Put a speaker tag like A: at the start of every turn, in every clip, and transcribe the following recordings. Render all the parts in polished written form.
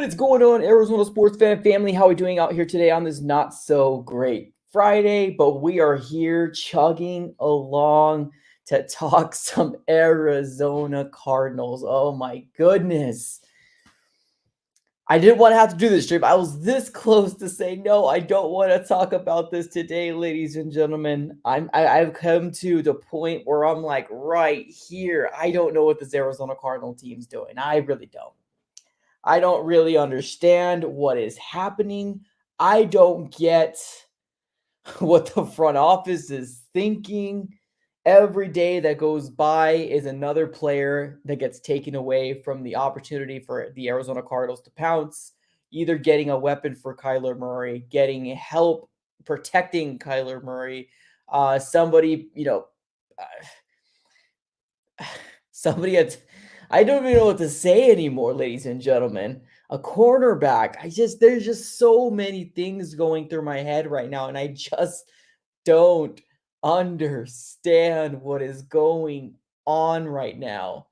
A: What is going on, Arizona sports fan family? How are we doing out here today on this not so great Friday? But we are here chugging along to talk some Arizona Cardinals. Oh my goodness. I didn't want to have to do this stream. I was this close to say no. I don't want to talk about this today, ladies and gentlemen. I've come to the point where I'm like right here. I don't know what this Arizona Cardinal team's doing. I really don't. I don't really understand what is happening. I don't get what the front office is thinking. Every day that goes by is another player that gets taken away from the opportunity for the Arizona Cardinals to pounce, either getting a weapon for Kyler Murray, getting help protecting Kyler Murray. Somebody, somebody had, I don't even know what to say anymore, ladies and gentlemen. A cornerback. There's just so many things going through my head right now, and I just don't understand what is going on right now.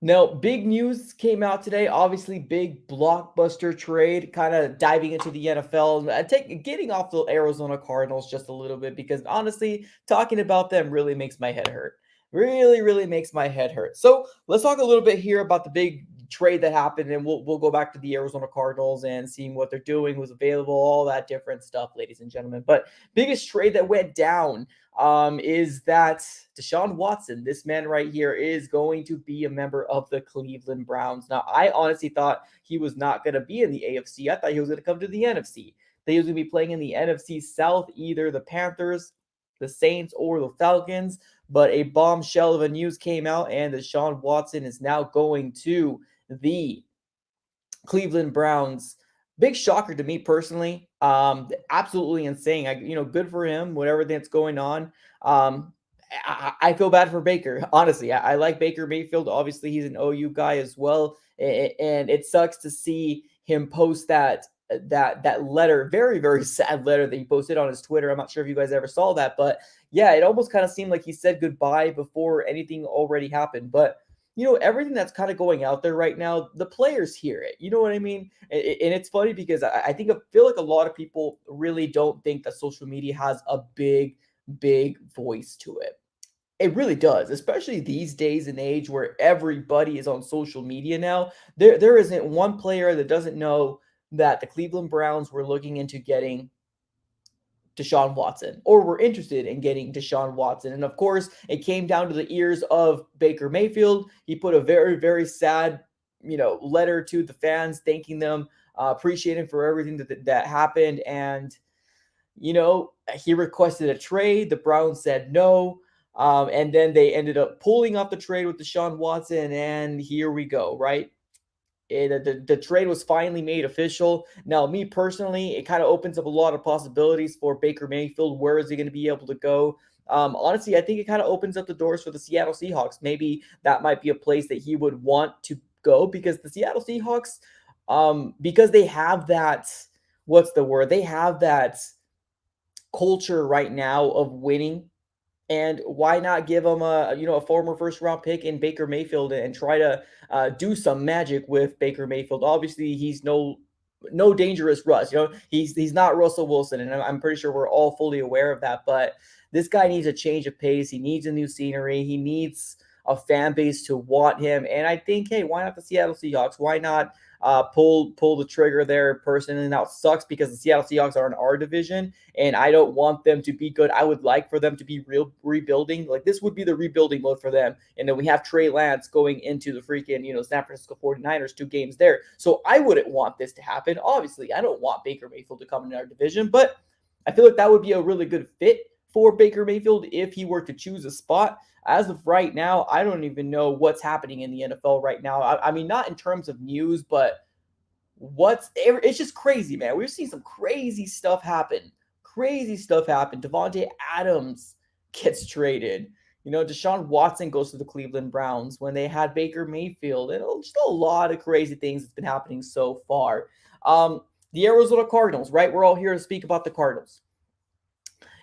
A: Now, big news came out today. Obviously, big blockbuster trade. Kind of diving into the NFL, getting off the Arizona Cardinals just a little bit because honestly, talking about them really makes my head hurt. Really, really makes my head hurt. So let's talk a little bit here about the big trade that happened, and we'll go back to the Arizona Cardinals and seeing what they're doing, who's available, all that different stuff, ladies and gentlemen. But biggest trade that went down is that Deshaun Watson, this man right here, is going to be a member of the Cleveland Browns. Now, I honestly thought he was not going to be in the AFC. I thought he was going to come to the NFC. That he was going to be playing in the NFC South, either the Panthers, the Saints, or the Falcons. But a bombshell of a news came out, and Deshaun Watson is now going to the Cleveland Browns. Big shocker to me personally. Absolutely insane. Good for him. Whatever that's going on. I feel bad for Baker. Honestly, I like Baker Mayfield. Obviously, he's an OU guy as well, and it sucks to see him post that letter, very very sad letter that he posted on his Twitter. I'm not sure if you guys ever saw that, but yeah, it almost kind of seemed like he said goodbye before anything already happened. But everything that's kind of going out there right now, the players hear it. You know what I mean? And it's funny because I feel like a lot of people really don't think that social media has a big voice to it. It really does, especially these days and age where everybody is on social media now. There isn't one player that doesn't know that the Cleveland Browns were looking into getting Deshaun Watson, or were interested in getting Deshaun Watson. And of course, it came down to the ears of Baker Mayfield. He put a very, very sad, letter to the fans, thanking them, appreciating for everything that happened. And, he requested a trade. The Browns said no. And then they ended up pulling off the trade with Deshaun Watson. And here we go, right? The trade was finally made official. Now, me personally, it kind of opens up a lot of possibilities for Baker Mayfield. Where is he going to be able to go? Honestly, I think it kind of opens up the doors for the Seattle Seahawks. Maybe that might be a place that he would want to go because the Seattle Seahawks, because they have that, what's the word? They have that culture right now of winning. And why not give him a former first round pick in Baker Mayfield and try to do some magic with Baker Mayfield? Obviously, he's no dangerous Russ. He's not Russell Wilson, and I'm pretty sure we're all fully aware of that. But this guy needs a change of pace. He needs a new scenery. He needs a fan base to want him. And I think, hey, why not the Seattle Seahawks? Why not pull the trigger there personally? Now it sucks because the Seattle Seahawks are in our division, and I don't want them to be good. I would like for them to be rebuilding. Like, this would be the rebuilding mode for them. And then we have Trey Lance going into the freaking, San Francisco 49ers, 2 games there. So I wouldn't want this to happen. Obviously, I don't want Baker Mayfield to come in our division, but I feel like that would be a really good fit for Baker Mayfield if he were to choose a spot. As of right now, I don't even know what's happening in the NFL right now. I mean, not in terms of news, but it's just crazy, man. We've seen some crazy stuff happen. Devontae Adams gets traded. Deshaun Watson goes to the Cleveland Browns when they had Baker Mayfield. And just a lot of crazy things that's been happening so far. The Arizona Cardinals, right? We're all here to speak about the Cardinals.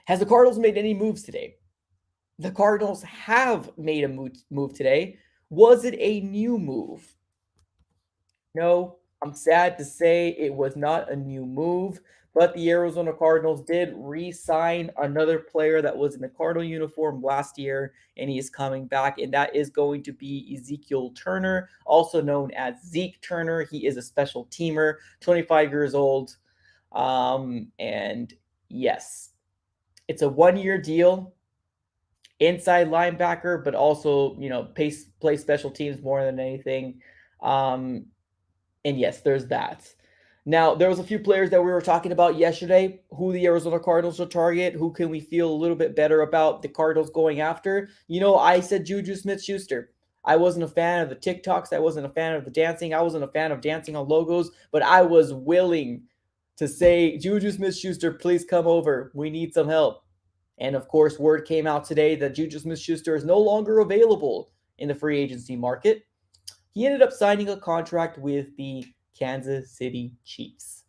A: Has the Cardinals made any moves today? The Cardinals have made a move today. Was it a new move? No, I'm sad to say it was not a new move, but the Arizona Cardinals did re-sign another player that was in the Cardinal uniform last year, and he is coming back, and that is going to be Ezekiel Turner, also known as Zeke Turner. He is a special teamer, 25 years old. And yes, it's a 1 year deal, inside linebacker, but also, play special teams more than anything. Um, and yes, there's that. Now, there was a few players that we were talking about yesterday, who the Arizona Cardinals will target, who can we feel a little bit better about the Cardinals going after. I said Juju Smith-Schuster. I wasn't a fan of the TikToks. I wasn't a fan of the dancing. I wasn't a fan of dancing on logos, but I was willing to say, Juju Smith-Schuster, please come over. We need some help. And of course, word came out today that Juju Smith-Schuster is no longer available in the free agency market. He ended up signing a contract with the Kansas City Chiefs.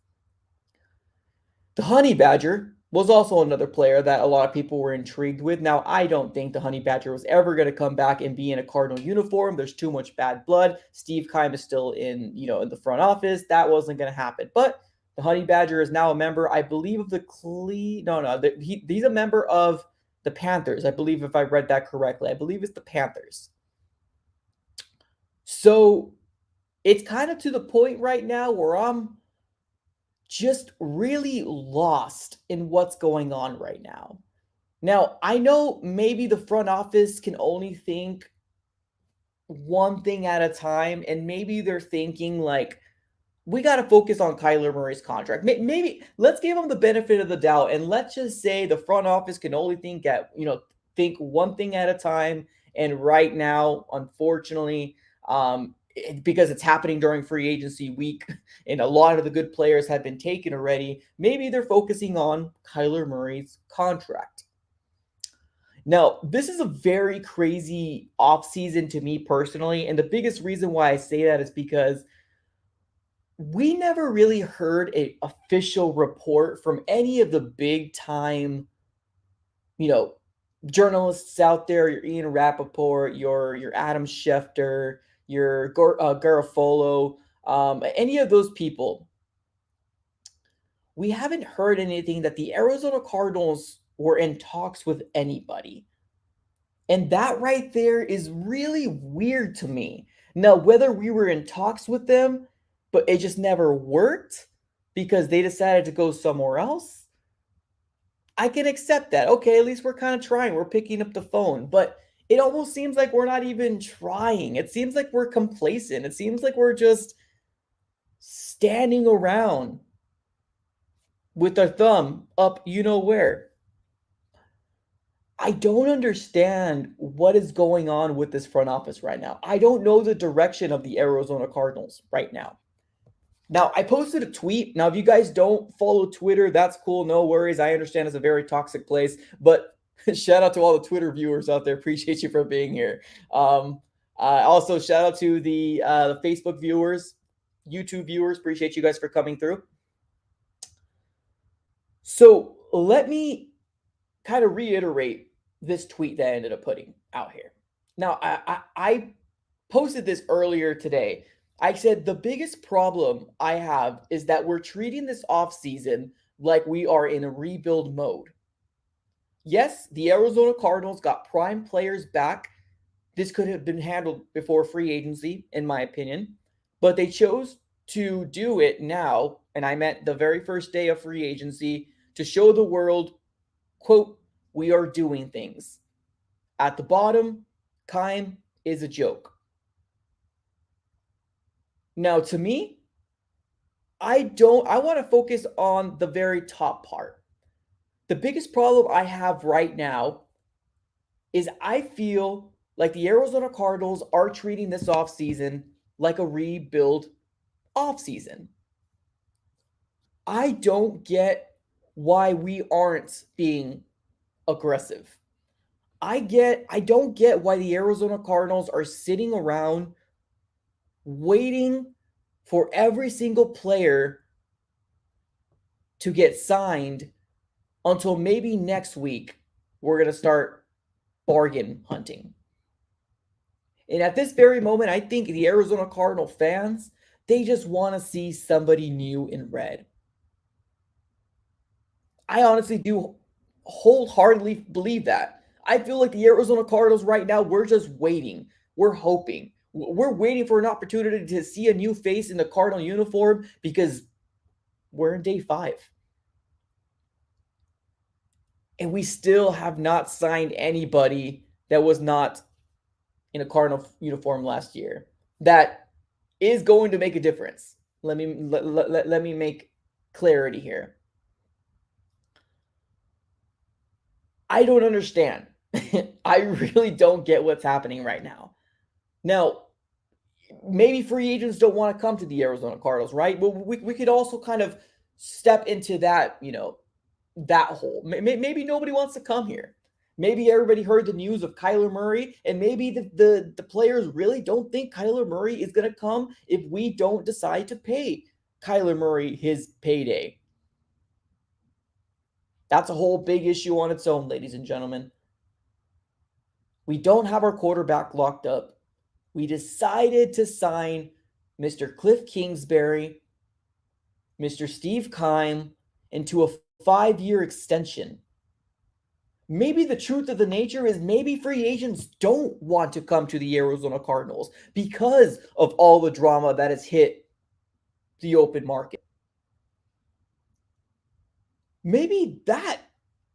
A: The Honey Badger was also another player that a lot of people were intrigued with. Now, I don't think the Honey Badger was ever going to come back and be in a Cardinal uniform. There's too much bad blood. Steve Keim is still in the front office. That wasn't going to happen. But the Honey Badger is now a member, I believe, of the he's a member of the Panthers. I believe, if I read that correctly. I believe it's the Panthers. So it's kind of to the point right now where I'm just really lost in what's going on right now. Now, I know maybe the front office can only think one thing at a time, and maybe they're thinking like, we got to focus on Kyler Murray's contract. Maybe let's give him the benefit of the doubt, and let's just say the front office can only think one thing at a time. And right now, unfortunately, because it's happening during free agency week, and a lot of the good players have been taken already, maybe they're focusing on Kyler Murray's contract. Now, this is a very crazy offseason to me personally, and the biggest reason why I say that is because we never really heard an official report from any of the big time, you know, journalists out there. Your Ian Rappaport, your Adam Schefter, your Garofolo, any of those people. We haven't heard anything that the Arizona Cardinals were in talks with anybody. And that right there is really weird to me. Now, whether we were in talks with them, but it just never worked because they decided to go somewhere else, I can accept that. Okay, at least we're kind of trying. We're picking up the phone. But it almost seems like we're not even trying. It seems like we're complacent. It seems like we're just standing around with our thumb up, where. I don't understand what is going on with this front office right now. I don't know the direction of the Arizona Cardinals right now. Now, I posted a tweet. Now, if you guys don't follow Twitter, that's cool. No worries. I understand it's a very toxic place, but shout out to all the Twitter viewers out there. Appreciate you for being here. Also, shout out to the Facebook viewers, YouTube viewers. Appreciate you guys for coming through. So let me kind of reiterate this tweet that I ended up putting out here. Now, I posted this earlier today. I said the biggest problem I have is that we're treating this offseason like we are in a rebuild mode. Yes, the Arizona Cardinals got prime players back. This could have been handled before free agency, in my opinion, but they chose to do it now, and I meant the very first day of free agency, to show the world, quote, we are doing things. At the bottom, Keim is a joke. Now, to me, I want to focus on the very top part. The biggest problem I have right now is I feel like the Arizona Cardinals are treating this offseason like a rebuild offseason. I don't get why we aren't being aggressive. I don't get why the Arizona Cardinals are sitting around waiting for every single player to get signed until maybe next week we're going to start bargain hunting. And at this very moment, I think the Arizona Cardinal fans, They just want to see somebody new in red. I honestly do wholeheartedly believe that. I feel like the Arizona Cardinals right now, we're just waiting. We're hoping. We're waiting for an opportunity to see a new face in the Cardinal uniform because we're in day 5. And we still have not signed anybody that was not in a Cardinal uniform last year that is going to make a difference. Let me make clarity here. I don't understand. I really don't get what's happening right now. Now, maybe free agents don't want to come to the Arizona Cardinals, right? Well, we could also kind of step into that, that hole. Maybe nobody wants to come here. Maybe everybody heard the news of Kyler Murray, and maybe the players really don't think Kyler Murray is going to come if we don't decide to pay Kyler Murray his payday. That's a whole big issue on its own, ladies and gentlemen. We don't have our quarterback locked up. We decided to sign Mr. Cliff Kingsbury, Mr. Steve Keim into a 5-year extension. Maybe the truth of the nature is maybe free agents don't want to come to the Arizona Cardinals because of all the drama that has hit the open market. Maybe that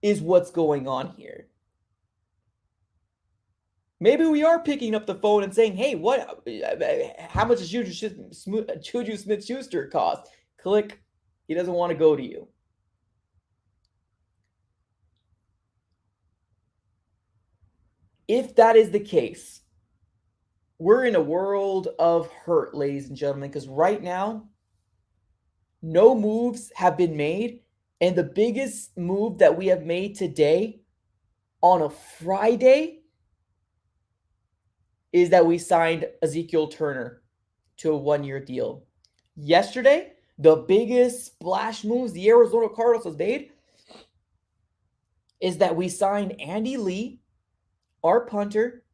A: is what's going on here. Maybe we are picking up the phone and saying, hey, how much does Juju Smith-Schuster cost? Click. He doesn't want to go to you. If that is the case, we're in a world of hurt, ladies and gentlemen, because right now, no moves have been made. And the biggest move that we have made today on a Friday is that we signed Ezekiel Turner to a 1-year deal. Yesterday, the biggest splash moves the Arizona Cardinals has made is that we signed Andy Lee, our punter,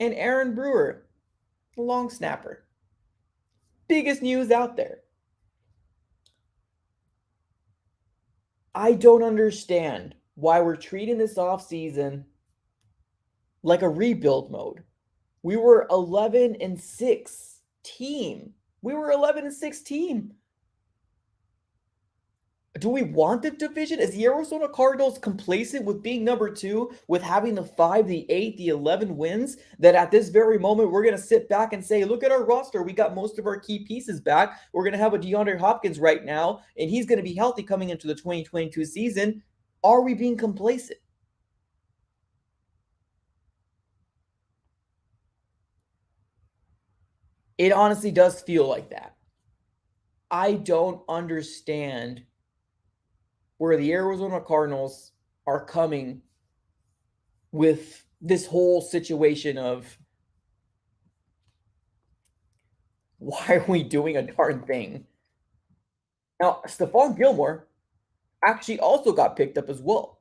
A: and Aaron Brewer, the long snapper. Biggest news out there. I don't understand why we're treating this offseason like a rebuild mode. We were 11-6 team. We were 11-6 team. Do we want the division? Is the Arizona Cardinals complacent with being number 2, with having the 5, the 8, the 11 wins, that at this very moment we're going to sit back and say, look at our roster. We got most of our key pieces back. We're going to have a DeAndre Hopkins right now, and he's going to be healthy coming into the 2022 season. Are we being complacent? It honestly does feel like that. I don't understand where the Arizona Cardinals are coming with this whole situation of why are we doing a darn thing? Now, Stephon Gilmore actually also got picked up as well.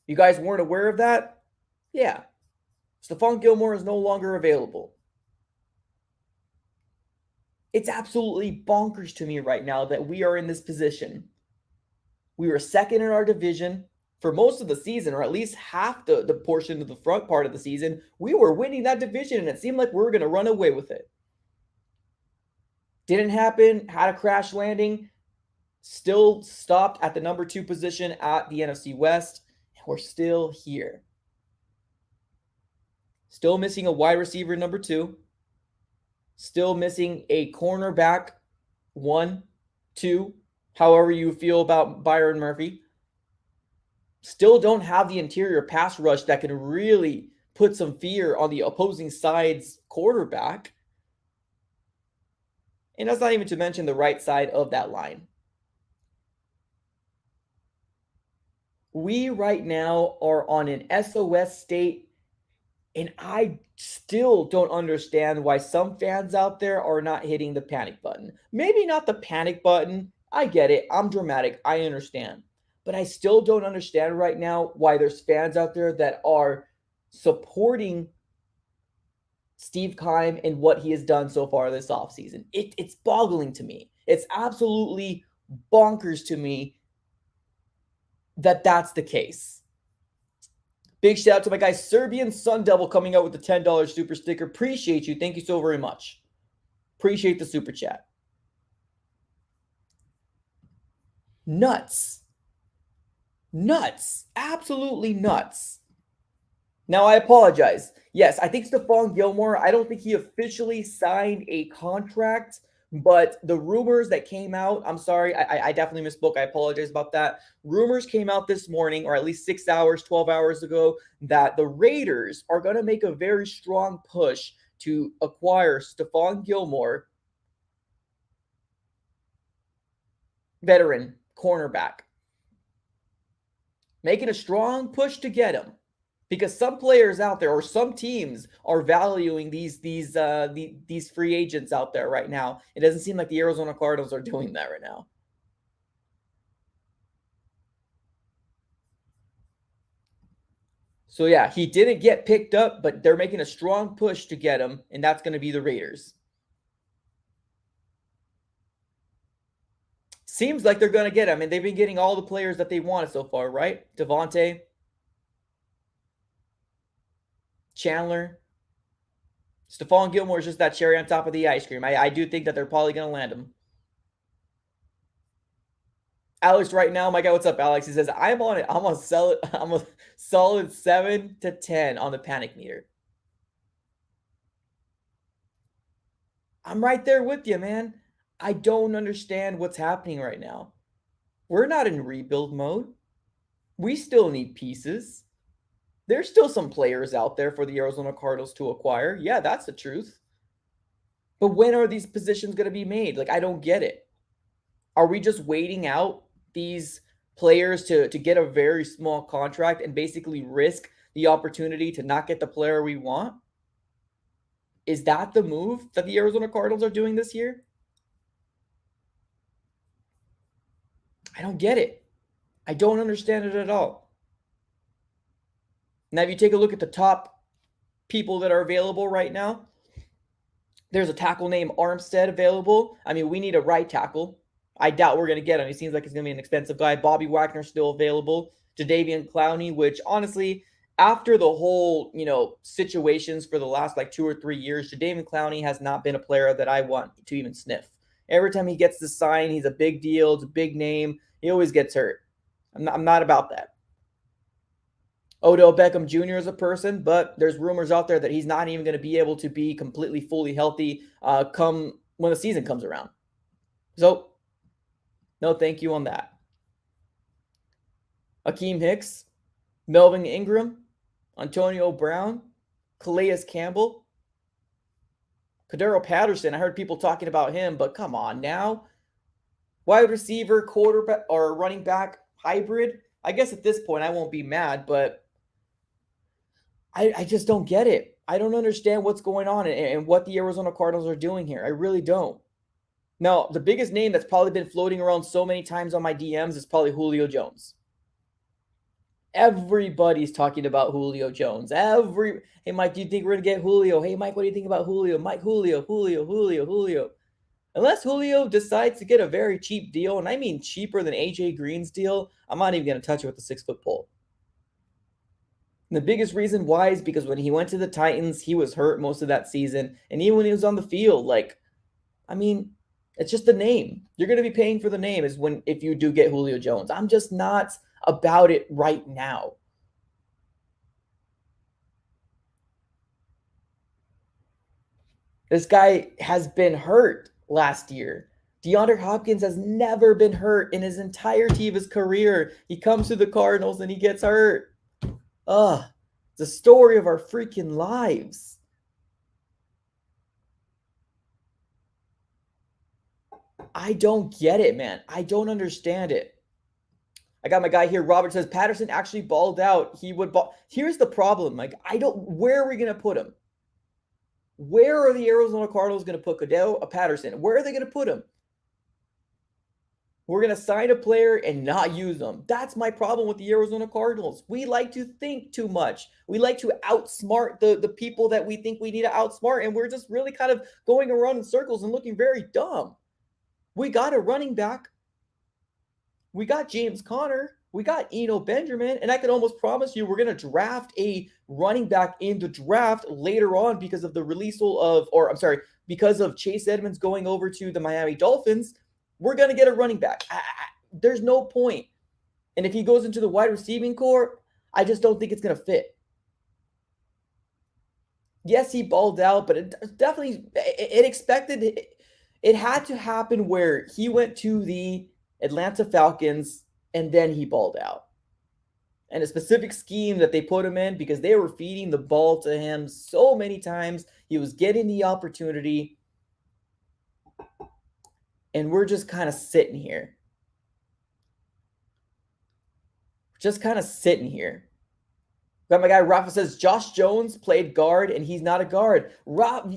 A: You guys weren't aware of that? Yeah. Stephon Gilmore is no longer available. It's absolutely bonkers to me right now that we are in this position. We were second in our division for most of the season, or at least half the portion of the front part of the season. We were winning that division, and it seemed like we were going to run away with it. Didn't happen, had a crash landing, still stopped at the number 2 position at the NFC West, and we're still here. Still missing a wide receiver number 2. Still missing a cornerback 1, 2, however you feel about Byron Murphy. Still don't have the interior pass rush that can really put some fear on the opposing side's quarterback. And that's not even to mention the right side of that line. We right now are on an SOS state, and I still don't understand why some fans out there are not hitting the panic button. Maybe not the panic button. I get it. I'm dramatic. I understand. But I still don't understand right now why there's fans out there that are supporting Steve Keim and what he has done so far this offseason. It's boggling to me. It's absolutely bonkers to me that that's the case. Big shout out to my guy Serbian Sun Devil coming out with the $10 super sticker. Appreciate you. Thank you so very much. Appreciate the super chat. Nuts. Nuts. Absolutely nuts. Now, I apologize. Yes, I think Stephon Gilmore, I don't think he officially signed a contract, but the rumors that came out, I'm sorry, I definitely misspoke. I apologize about that. Rumors came out this morning, or at least 6 hours, 12 hours ago, that the Raiders are going to make a very strong push to acquire Stephon Gilmore, veteran cornerback. Making a strong push to get him. Because some players out there, or some teams, are valuing these free agents out there right now. It doesn't seem like the Arizona Cardinals are doing that right now. So yeah, he didn't get picked up, but they're making a strong push to get him, and that's going to be the Raiders. Seems like they're going to get him, and they've been getting all the players that they wanted so far, right? Devontae, Chandler. Stephon Gilmore is just that cherry on top of the ice cream. I do think that they're probably going to land him. Alex, right now, my guy, what's up, Alex? He says, I'm a solid 7 to 10 on the panic meter. I'm right there with you, man. I don't understand what's happening right now. We're not in rebuild mode. We still need pieces. There's still some players out there for the Arizona Cardinals to acquire. Yeah, that's the truth. But when are these positions going to be made? Like, I don't get it. Are we just waiting out these players to get a very small contract and basically risk the opportunity to not get the player we want? Is that the move that the Arizona Cardinals are doing this year? I don't get it. I don't understand it at all. Now, if you take a look at the top people that are available right now, there's a tackle named Armstead available. I mean, we need a right tackle. I doubt we're going to get him. He seems like he's going to be an expensive guy. Bobby Wagner's still available. Jadeveon Clowney, which honestly, after the whole, situations for the last 2 or 3 years, Jadeveon Clowney has not been a player that I want to even sniff. Every time he gets the sign, he's a big deal. It's a big name. He always gets hurt. I'm not about that. Odell Beckham Jr. is a person, but there's rumors out there that he's not even going to be able to be completely fully healthy come when the season comes around. So, no thank you on that. Akeem Hicks, Melvin Ingram, Antonio Brown, Calais Campbell, Cordero Patterson. I heard people talking about him, but come on now. Wide receiver, quarterback, or running back hybrid. I guess at this point I won't be mad, but I just don't get it. I don't understand what's going on and what the Arizona Cardinals are doing here. I really don't. Now, the biggest name that's probably been floating around so many times on my DMs is probably Julio Jones. Everybody's talking about Julio Jones. Hey, Mike, do you think we're going to get Julio? Hey, Mike, what do you think about Julio? Mike, Julio. Unless Julio decides to get a very cheap deal, and I mean cheaper than AJ Green's deal, I'm not even going to touch it with a 6-foot pole. And the biggest reason why is because when he went to the Titans, he was hurt most of that season. And even when he was on the field, it's just the name. You're going to be paying for the name if you do get Julio Jones. I'm just not about it right now. This guy has been hurt last year. DeAndre Hopkins has never been hurt in his entirety of his career. He comes to the Cardinals and he gets hurt. It's the story of our freaking lives. I don't get it, man. I don't understand it. I got my guy here. Robert says Patterson actually balled out. He would ball. Here's the problem. Where are we going to put him? Where are the Arizona Cardinals going to put Patterson? Where are they going to put him? We're going to sign a player and not use them. That's my problem with the Arizona Cardinals. We like to think too much. We like to outsmart the people that we think we need to outsmart, and we're just really kind of going around in circles and looking very dumb. We got a running back. We got James Conner. We got Eno Benjamin. And I can almost promise you we're going to draft a running back in the draft later on because of the because of Chase Edmonds going over to the Miami Dolphins. We're going to get a running back. There's no point. And if he goes into the wide receiving core, I just don't think it's going to fit. Yes, he balled out, but it had to happen where he went to the Atlanta Falcons and then he balled out. And a specific scheme that they put him in because they were feeding the ball to him so many times. He was getting the opportunity. And we're just kind of sitting here. Got my guy Rafa says Josh Jones played guard and he's not a guard.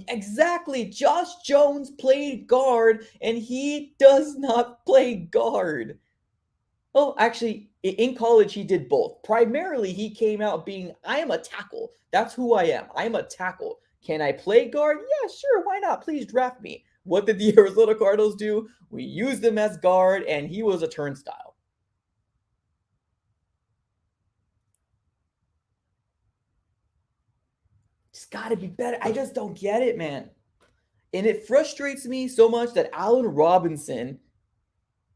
A: Exactly. Josh Jones played guard and he does not play guard. Oh, actually, in college, he did both. Primarily, he came out being, I am a tackle. That's who I am. I am a tackle. Can I play guard? Yeah, sure. Why not? Please draft me. What did the Arizona Cardinals do? We used him as guard, and he was a turnstile. It's got to be better. I just don't get it, man. And it frustrates me so much that Allen Robinson,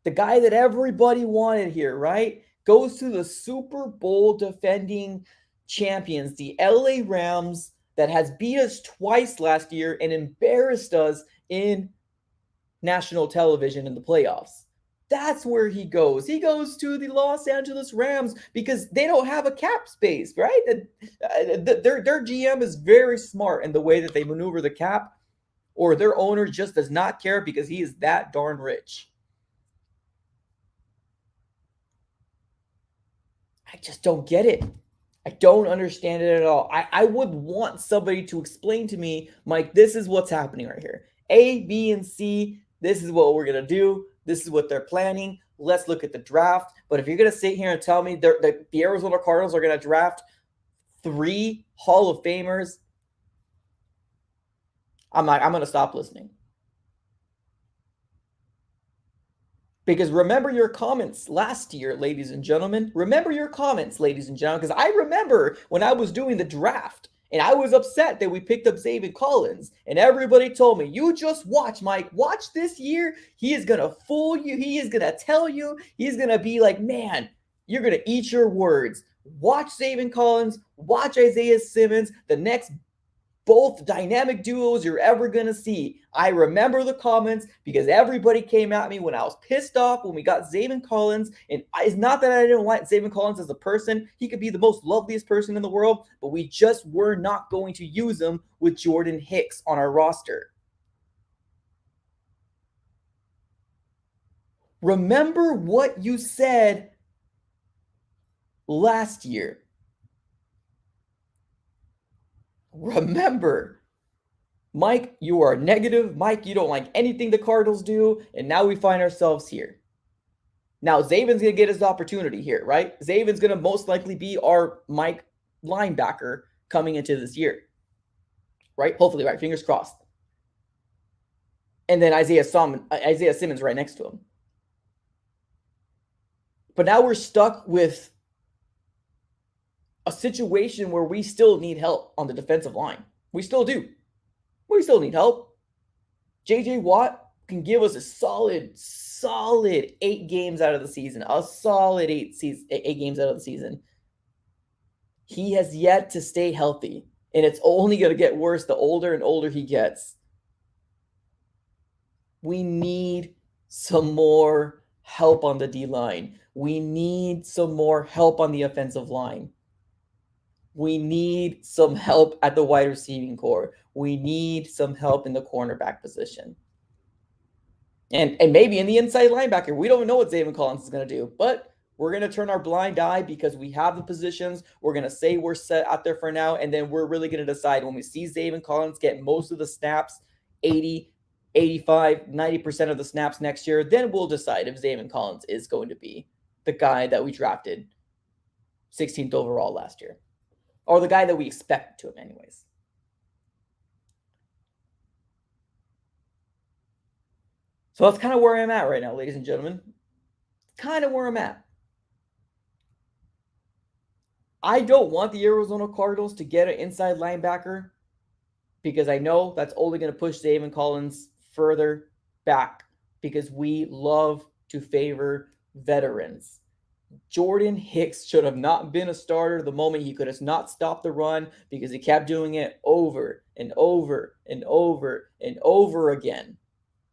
A: the guy that everybody wanted here, right, goes to the Super Bowl defending champions, the LA Rams, that has beat us twice last year and embarrassed us in national television in the playoffs. That's where he goes. He goes to the Los Angeles Rams because they don't have a cap space, right? Their GM is very smart in the way that they maneuver the cap, or their owner just does not care because he is that darn rich. I just don't get it. I don't understand it at all. I would want somebody to explain to me, Mike, this is what's happening right here. A, B, and C, this is what we're going to do. This is what they're planning. Let's look at the draft. But if you're going to sit here and tell me that the Arizona Cardinals are going to draft 3 Hall of Famers, I'm going to stop listening. Because remember your comments last year, ladies and gentlemen. Remember your comments, ladies and gentlemen. Because I remember when I was doing the draft and I was upset that we picked up Zaven Collins. And everybody told me, you just watch, Mike. Watch this year. He is going to fool you. He is going to tell you. He's going to be like, man, you're going to eat your words. Watch Zaven Collins. Watch Isaiah Simmons. The next both dynamic duos you're ever going to see. I remember the comments because everybody came at me when I was pissed off when we got Zaven Collins. And it's not that I didn't like Zaven Collins as a person. He could be the most loveliest person in the world, but we just were not going to use him with Jordan Hicks on our roster. Remember what you said last year. Remember, Mike, you are negative. Mike, you don't like anything the Cardinals do. And now we find ourselves here. Now, Zaven's going to get his opportunity here, right? Zaven's going to most likely be our Mike linebacker coming into this year. Right? Hopefully, right? Fingers crossed. And then Isaiah Simmons right next to him. But now we're stuck with a situation where we still need help on the defensive line. We still do. We still need help. J.J. Watt can give us a solid 8 games out of the season. A solid 8 games out of the season. He has yet to stay healthy. And it's only going to get worse the older and older he gets. We need some more help on the D-line. We need some more help on the offensive line. We need some help at the wide receiving core. We need some help in the cornerback position. And maybe in the inside linebacker. We don't know what Zaven Collins is going to do. But we're going to turn our blind eye because we have the positions. We're going to say we're set out there for now. And then we're really going to decide when we see Zaven Collins get most of the snaps, 80, 85, 90% of the snaps next year, then we'll decide if Zaven Collins is going to be the guy that we drafted 16th overall last year, or the guy that we expect to him anyways. So that's kind of where I'm at right now, ladies and gentlemen. Kind of where I'm at. I don't want the Arizona Cardinals to get an inside linebacker because I know that's only going to push Zaven Collins further back because we love to favor veterans. Jordan Hicks should have not been a starter the moment he could have not stopped the run because he kept doing it over and over and over and over again.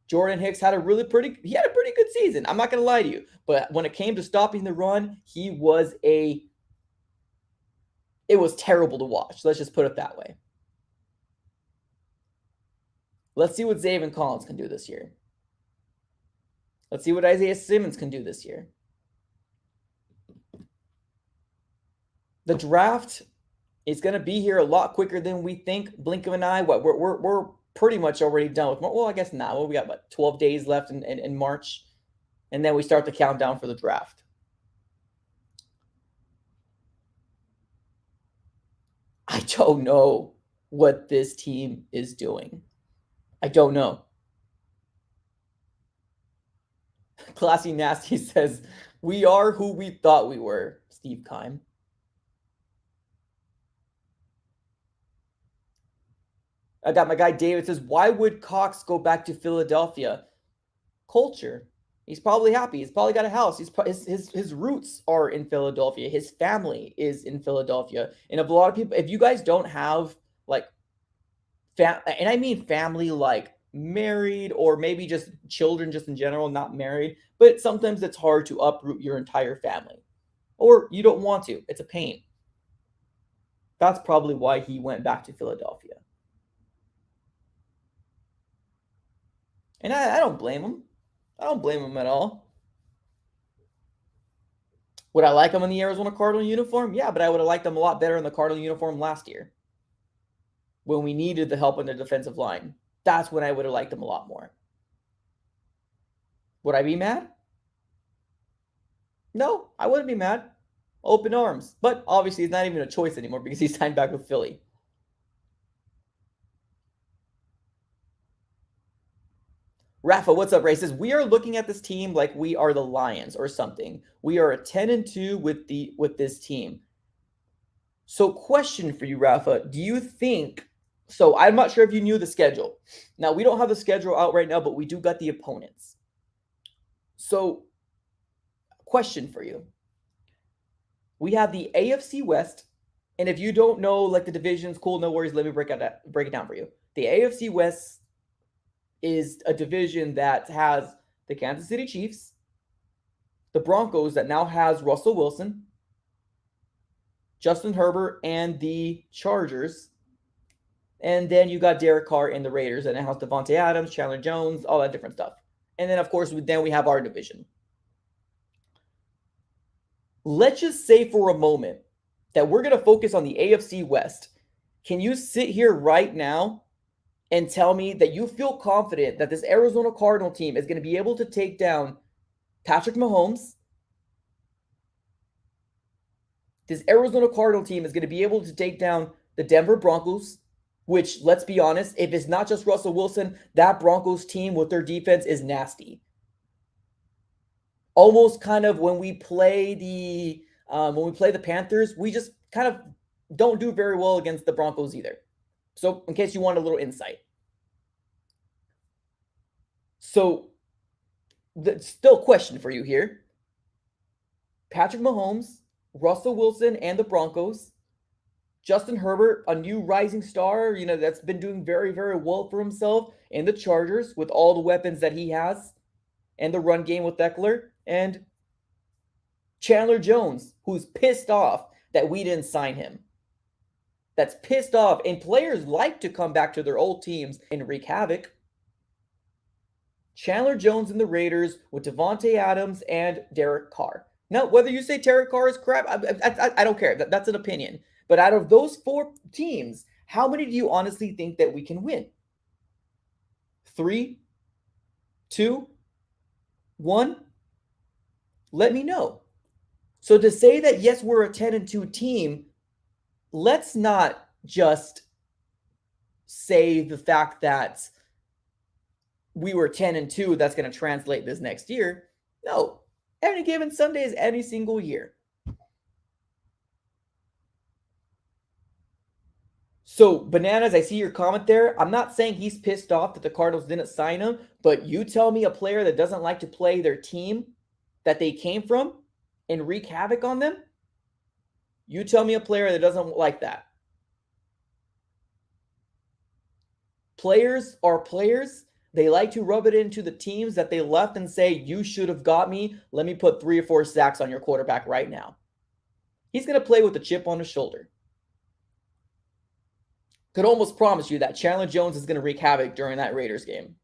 A: Jordan Hicks had a pretty good season. I'm not going to lie to you. But when it came to stopping the run, it was terrible to watch. Let's just put it that way. Let's see what Zaven Collins can do this year. Let's see what Isaiah Simmons can do this year. The draft is going to be here a lot quicker than we think. Blink of an eye. We're pretty much already done with. Well, I guess not. Well, we got 12 days left in March, and then we start the countdown for the draft. I don't know what this team is doing. I don't know. Classy Nasty says, we are who we thought we were, Steve Keim. I got my guy David says, why would Cox go back to Philadelphia? Culture. He's probably happy. He's probably got a house. His roots are in Philadelphia. His family is in Philadelphia. And if a lot of people, if you guys don't have like, and I mean family like married or maybe just children just in general, not married, but sometimes it's hard to uproot your entire family. Or you don't want to. It's a pain. That's probably why he went back to Philadelphia. And I don't blame him. I don't blame him at all. Would I like him in the Arizona Cardinal uniform? Yeah, but I would have liked him a lot better in the Cardinal uniform last year when we needed the help on the defensive line. That's when I would have liked him a lot more. Would I be mad? No, I wouldn't be mad. Open arms. But obviously, it's not even a choice anymore because he signed back with Philly. Rafa, what's up, Ray? Says, we are looking at this team like we are the Lions or something. We are a 10-2 with this team. So question for you, Rafa. Do you think, so I'm not sure if you knew the schedule. Now, we don't have the schedule out right now, but we do got the opponents. So question for you. We have the AFC West. And if you don't know, like the divisions, cool, no worries. Let me break it down for you. The AFC West is a division that has the Kansas City Chiefs, the Broncos that now has Russell Wilson, Justin Herbert, and the Chargers. And then you got Derek Carr and the Raiders, and it has Devontae Adams, Chandler Jones, all that different stuff. And then, of course, we have our division. Let's just say for a moment that we're going to focus on the AFC West. Can you sit here right now and tell me that you feel confident that this Arizona Cardinal team is going to be able to take down Patrick Mahomes? This Arizona Cardinal team is going to be able to take down the Denver Broncos, which, let's be honest, if it's not just Russell Wilson, that Broncos team with their defense is nasty. Almost kind of when we play the Panthers, we just kind of don't do very well against the Broncos either. So in case you want a little insight. So still a question for you here. Patrick Mahomes, Russell Wilson, and the Broncos. Justin Herbert, a new rising star, that's been doing very, very well for himself. And the Chargers with all the weapons that he has. And the run game with Eckler. And Chandler Jones, who's pissed off that we didn't sign him. That's pissed off. And players like to come back to their old teams and wreak havoc. Chandler Jones and the Raiders with Devontae Adams and Derek Carr. Now, whether you say Derek Carr is crap, I don't care. That's an opinion. But out of those four teams, how many do you honestly think that we can win? 3, 2, 1, let me know. So to say that, yes, we're a 10-2 team, let's not just say the fact that we were 10-2, that's going to translate this next year. No, any given Sunday is any single year. So, Bananas, I see your comment there. I'm not saying he's pissed off that the Cardinals didn't sign him, but you tell me a player that doesn't like to play their team that they came from and wreak havoc on them. You tell me a player that doesn't like that. Players are players. They like to rub it into the teams that they left and say, you should have got me. Let me put 3 or 4 sacks on your quarterback right now. He's going to play with a chip on his shoulder. Could almost promise you that Chandler Jones is going to wreak havoc during that Raiders game.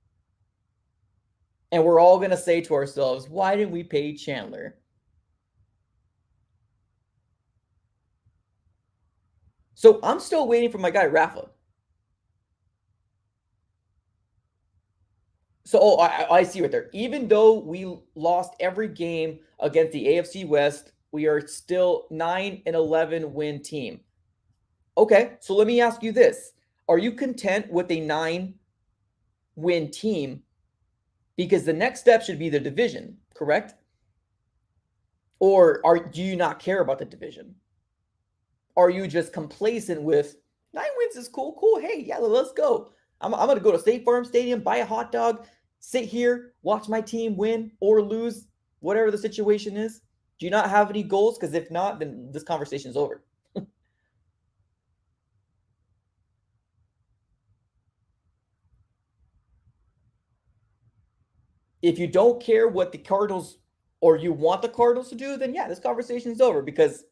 A: And we're all going to say to ourselves, why didn't we pay Chandler? So I'm still waiting for my guy, Rafa. So, I see right there. Even though we lost every game against the AFC West, we are still 9-11 win team. Okay, so let me ask you this. Are you content with a 9-win team? Because the next step should be the division, correct? Or do you not care about the division? Are you just complacent with 9 wins is cool? Hey, yeah, let's go. I'm going to go to State Farm Stadium, buy a hot dog, sit here, watch my team win or lose, whatever the situation is. Do you not have any goals? Because if not, then this conversation is over. If you don't care what the Cardinals or you want the Cardinals to do, then yeah, this conversation is over because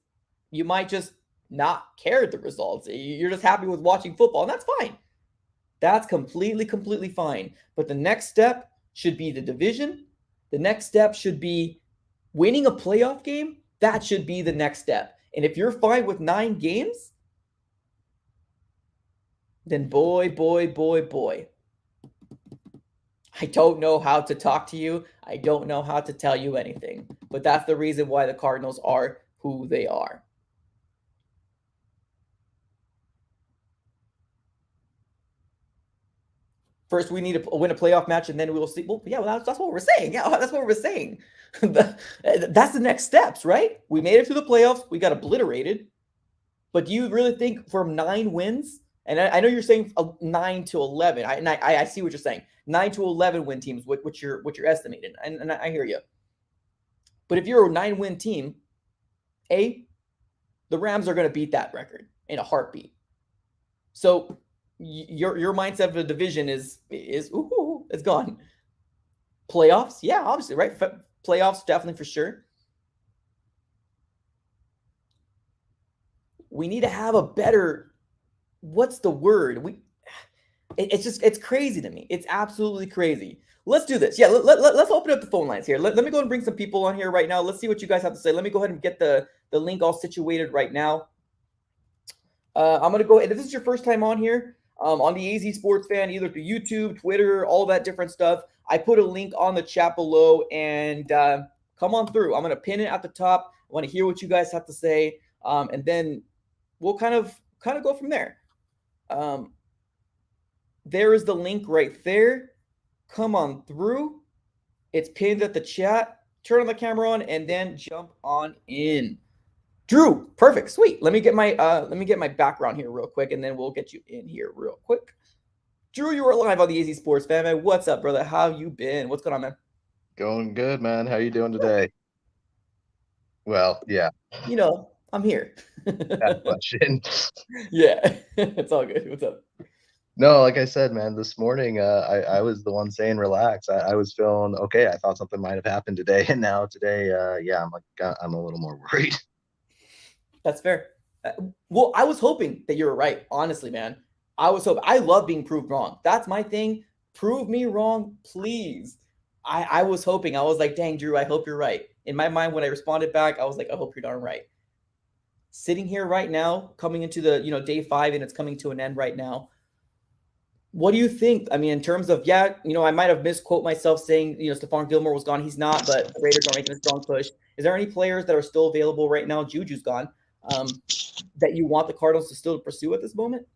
A: you might just not care the results. You're just happy with watching football, and that's fine. That's completely fine. But the next step should be the division. The next step should be winning a playoff game. That should be the next step. And if you're fine with 9 games, then boy, I don't know how to talk to you. I don't know how to tell you anything. But that's the reason why the Cardinals are who they are. First, we need to win a playoff match, and then we will see. Well, yeah, that's what we're saying. Yeah, that's what we're saying. That's the next steps, right? We made it to the playoffs. We got obliterated. But do you really think from 9 wins? And I know you're saying 9-11. I see what you're saying. 9-11 win teams, what you're estimating, and I hear you. But if you're a 9-win team, the Rams are going to beat that record in a heartbeat. So your mindset of the division is it's gone. Playoffs, yeah, obviously, right? Playoffs, definitely for sure. We need to have a better. What's the word? It's crazy to me. It's absolutely crazy. Let's do this. Yeah, let's open up the phone lines here. Let me go and bring some people on here right now. Let's see what you guys have to say. Let me go ahead and get the link all situated right now. I'm going to go, if this is your first time on here, on the AZ Sports Fan, either through YouTube, Twitter, all that different stuff, I put a link on the chat below, and come on through. I'm going to pin it at the top. I want to hear what you guys have to say, and then we'll kind of go from there. There is the link right there. Come on through. It's pinned at the chat. Turn on the camera on, and then jump on in. Drew, perfect, sweet. Let me get my background here real quick, and then we'll get you in here real quick. Drew, you are live on the AZ Sports Fan, man. What's up, brother? How you been? What's going on, man?
B: Going good, man. How you doing today? Well, yeah,
A: You know, I'm here.
B: that question.
A: Yeah, it's all good. What's up?
B: No, like I said, man, this morning I was the one saying relax. I was feeling okay. I thought something might have happened today, and now today, yeah, I'm a little more worried.
A: That's fair. Well, I was hoping that you were right. Honestly, man, I was hoping. I love being proved wrong. That's my thing. Prove me wrong, please. I was hoping. I was like, dang, Drew, I hope you're right. In my mind, when I responded back, I was like, I hope you're darn right. Sitting here right now, coming into the day 5, and it's coming to an end right now. What do you think? I mean, in terms of, yeah, I might have misquote myself saying, Stephon Gilmore was gone. He's not, but the Raiders are making a strong push. Is there any players that are still available right now? Juju's gone. That you want the Cardinals to still pursue at this moment?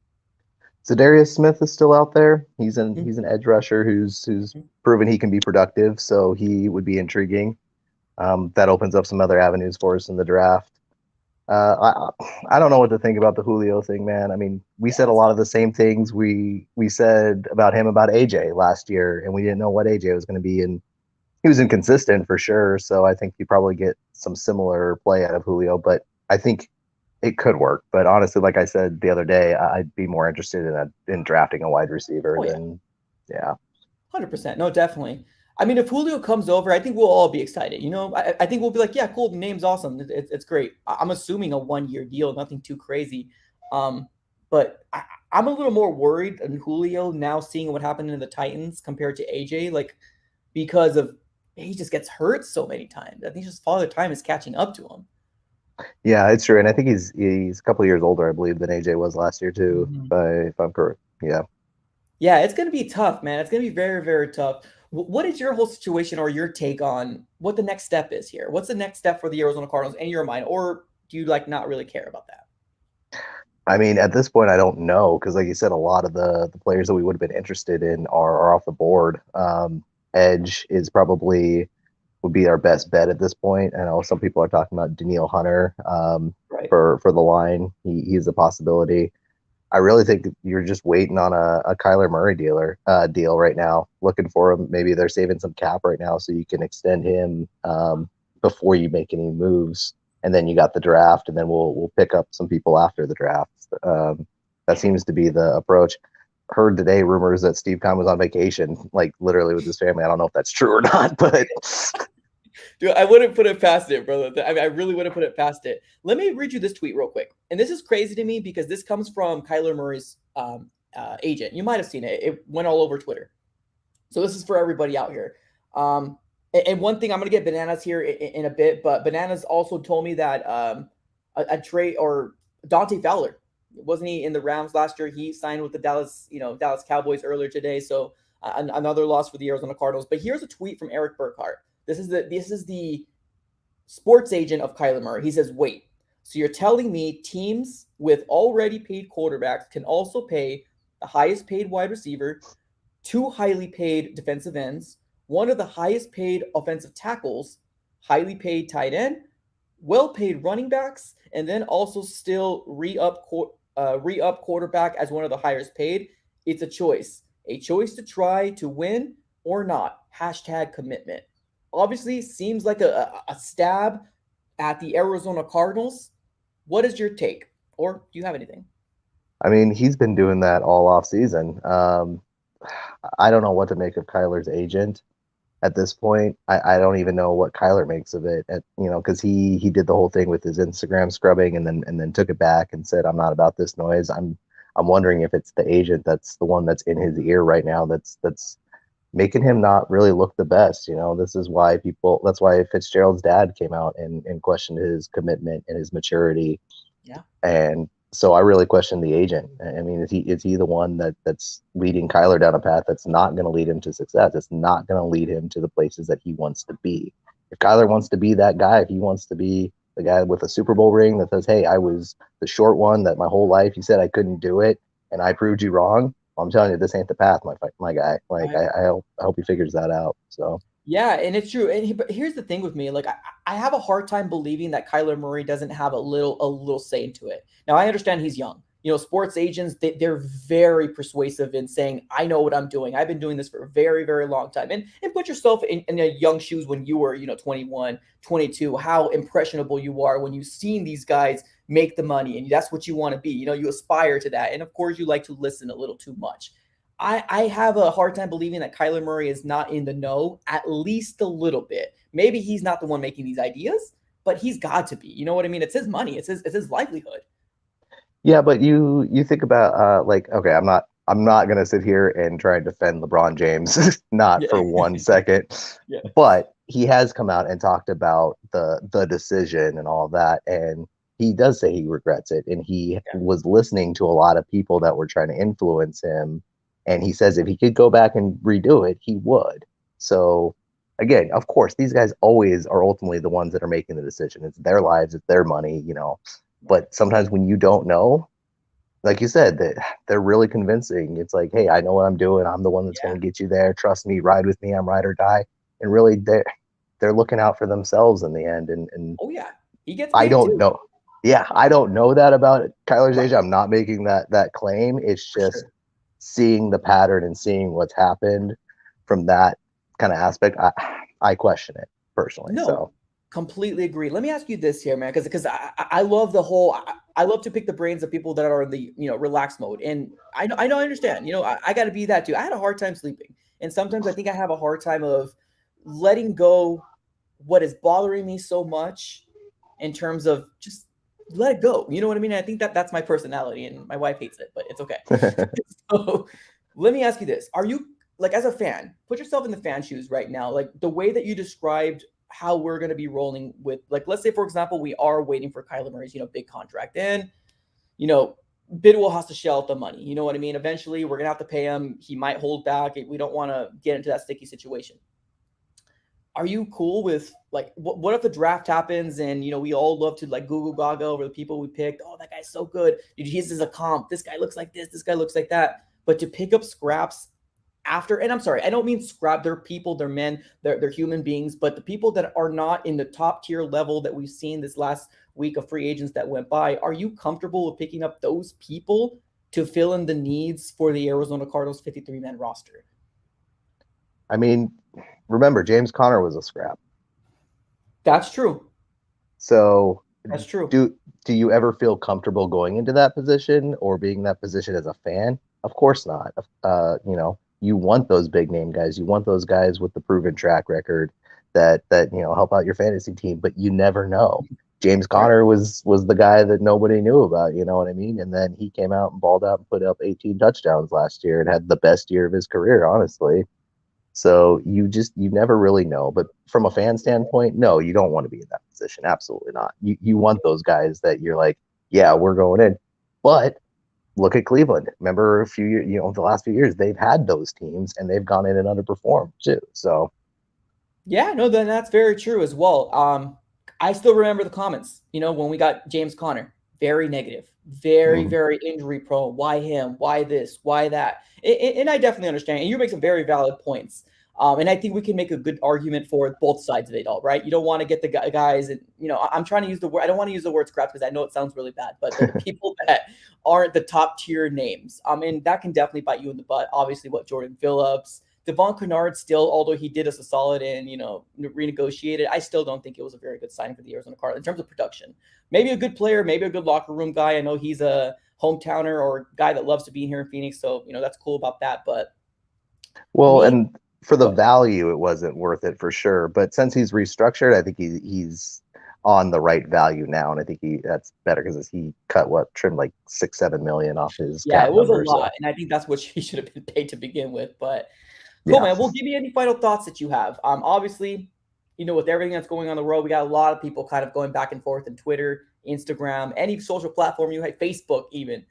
B: Zadarius Smith is still out there.
A: Mhm.
B: He's an edge rusher who's proven he can be productive, so he would be intriguing. That opens up some other avenues for us in the draft. I don't know what to think about the Julio thing, man. I mean, we said a
A: Yes.
B: lot of the same things we said about him about AJ last year, and we didn't know what AJ was going to be, and he was inconsistent for sure. So I think you probably get some similar play out of Julio, but I think it could work. But honestly, like I said the other day, I'd be more interested in drafting a wide receiver
A: Oh yeah.
B: than yeah.
A: 100%. No, definitely. I mean, if Julio comes over, I think we'll all be excited. I think we'll be like, yeah, cool. The name's awesome. It's great. I'm assuming a 1-year deal, nothing too crazy. Um, but I'm a little more worried on Julio now seeing what happened in the Titans compared to AJ, like because of he just gets hurt so many times. I think just Father Time is catching up to him.
B: Yeah, it's true. And I think he's a couple of years older, I believe, than AJ was last year too,
A: Mhm.
B: if I'm correct. Yeah.
A: Yeah, it's going to be tough, man. It's going to be very, very tough. What is your whole situation or your take on what the next step is here? What's the next step for the Arizona Cardinals in your mind, or do you like not really care about that?
B: I mean, at this point, I don't know because, like you said, a lot of the players that we would have been interested in are off the board. Edge is probably would be our best bet at this point. I know some people are talking about Daniil Hunter
A: Right.
B: for the line. He's a possibility. I really think you're just waiting on a Kyler Murray deal right now, looking for him. Maybe they're saving some cap right now so you can extend him before you make any moves, and then you got the draft, and then we'll pick up some people after the draft. That seems to be the approach. Heard today rumors that Steve Kahn was on vacation, like literally with his family. I don't know if that's true or not, but
A: Dude, I wouldn't put it past it, brother. I mean, I really wouldn't put it past it. Let me read you this tweet real quick. And this is crazy to me because this comes from Kyler Murray's agent. You might have seen it. It went all over Twitter. So this is for everybody out here. And one thing, I'm going to get Bananas here in a bit, but Bananas also told me that a trade or Dante Fowler, wasn't he in the Rams last year? He signed with the Dallas Cowboys earlier today. So another loss for the Arizona Cardinals. But here's a tweet from Eric Burkhart. This is the sports agent of Kyler Murray. He says, "Wait, so you're telling me teams with already paid quarterbacks can also pay the highest paid wide receiver, two highly paid defensive ends, one of the highest paid offensive tackles, highly paid tight end, well paid running backs, and then also still re-up quarterback as one of the highest paid? It's a choice to try to win or not. Hashtag commitment." Obviously, seems like a stab at the Arizona Cardinals. What is your take, or do you have anything?
B: I mean, he's been doing that all off season. I don't know what to make of Kyler's agent at this point. I don't even know what Kyler makes of it. Because he did the whole thing with his Instagram scrubbing and then took it back and said, "I'm not about this noise." I'm wondering if it's the agent that's the one that's in his ear right now that's making him not really look the best. This is why that's why Fitzgerald's dad came out and questioned his commitment and his maturity.
A: Yeah.
B: And so I really question the agent. I mean, is he the one that's leading Kyler down a path that's not going to lead him to success? It's not going to lead him to the places that he wants to be. If Kyler wants to be that guy, if he wants to be the guy with a Super Bowl ring that says, "Hey, I was the short one that my whole life you said I couldn't do it, and I proved you wrong." Well, I'm telling you, this ain't the path, my guy. Like I hope he figures that out. So
A: Yeah, and it's true. But here's the thing with me, like I have a hard time believing that Kyler Murray doesn't have a little say into it. Now I understand he's young. Sports agents they're very persuasive in saying, "I know what I'm doing. I've been doing this for a very, very long time." And put yourself in a young shoes when you were 21, 22. How impressionable you are when you've seen these guys make the money, and that's what you want to be. You aspire to that, and of course you like to listen a little too much. I have a hard time believing that Kyler Murray is not in the know, at least a little bit. Maybe he's not the one making these ideas, but he's got to be. You know what I mean? It's his money. It's his livelihood.
B: yeah, but you think about like, okay, I'm not gonna sit here and try and defend LeBron James, not
A: Yeah.
B: for 1 second,
A: Yeah.
B: but he has come out and talked about the decision and all that, and he does say he regrets it, and he
A: Yeah.
B: was listening to a lot of people that were trying to influence him And he says if he could go back and redo it, he would. So again, of course, these guys always are ultimately the ones that are making the decision. It's their lives, it's their money, you know. But sometimes when you don't know, like you said, that they're really convincing. It's like, hey, I know what I'm doing. I'm the one that's going to get you there. Trust me, ride with me. I'm ride or die. And really, they're looking out for themselves in the end. And
A: Oh yeah, he gets
B: I
A: paid
B: don't
A: too.
B: know. Yeah, I don't know that about Kyler's
A: Right.
B: age. I'm not making that claim. It's
A: For
B: just
A: sure.
B: seeing the pattern and seeing what's happened from that kind of aspect. I question it personally.
A: No,
B: So
A: completely agree. Let me ask you this here, man, because I love the whole. I love to pick the brains of people that are in the relaxed mode, and I understand. I got to be that too. I had a hard time sleeping, and sometimes I think I have a hard time of letting go what is bothering me so much in terms of just let it go. You know what I mean? I think that's my personality, and my wife hates it, but it's okay. So let me ask you this: Are you like as a fan? Put yourself in the fan shoes right now. Like the way that you described how we're going to be rolling with, like, let's say for example, we are waiting for Kyler Murray's big contract, and you know Bidwell has to shell out the money. You know what I mean? Eventually, we're gonna have to pay him. He might hold back. We don't want to get into that sticky situation. Are you cool with like what if the draft happens and we all love to like Google Gaga over the people we picked? Oh, that guy's so good. Dude, he's is a comp. This guy looks like this guy looks like that. But to pick up scraps after, and I'm sorry, I don't mean scrap, they're people, they're men, they're human beings, but the people that are not in the top tier level that we've seen this last week of free agents that went by, are you comfortable with picking up those people to fill in the needs for the Arizona Cardinals 53-man roster?
B: I mean, remember James Conner was a scrap.
A: That's true.
B: So
A: That's true.
B: do you ever feel comfortable going into that position or being in that position as a fan? Of course not. You want those big name guys. You want those guys with the proven track record that help out your fantasy team. But you never know. James
A: Right.
B: Conner was the guy that nobody knew about. You know what I mean? And then he came out and balled out and put up 18 touchdowns last year and had the best year of his career, honestly. So you never really know. But from a fan standpoint, no, you don't want to be in that position. Absolutely not. You want those guys that you're like, yeah, we're going in. But look at Cleveland. Remember a few years, the last few years, they've had those teams and they've gone in and underperformed too. So
A: Yeah, no, then that's very true as well. I still remember the comments, when we got James Conner, very negative, very,
B: mhm.
A: very injury prone. Why him? Why this? Why that? And I definitely understand. And you make some very valid points. And I think we can make a good argument for both sides of it all, right? You don't want to get the guys, and I'm trying to use the word. I don't want to use the word scraps because I know it sounds really bad, but the people that aren't the top tier names. And that can definitely bite you in the butt. Obviously, what Jordan Phillips, Devon Kennard still, although he did us a solid and renegotiated, I still don't think it was a very good signing for the Arizona Cardinals in terms of production. Maybe a good player, maybe a good locker room guy. I know he's a hometowner or guy that loves to be here in Phoenix, so that's cool about that. But
B: Well,
A: me,
B: and for the
A: go ahead.
B: value, it wasn't worth it for sure. But since he's restructured, I think he's on the right value now, and I think that's better because he cut trimmed like 6-7 million off his
A: Yeah,
B: cap
A: it was a
B: number.
A: lot,
B: So
A: and I think that's what he should have been paid to begin with. But cool,
B: yeah.
A: man. Well, give me any final thoughts that you have. Obviously, with everything that's going on the road, we got a lot of people kind of going back and forth in Twitter, Instagram, any social platform you have, Facebook even.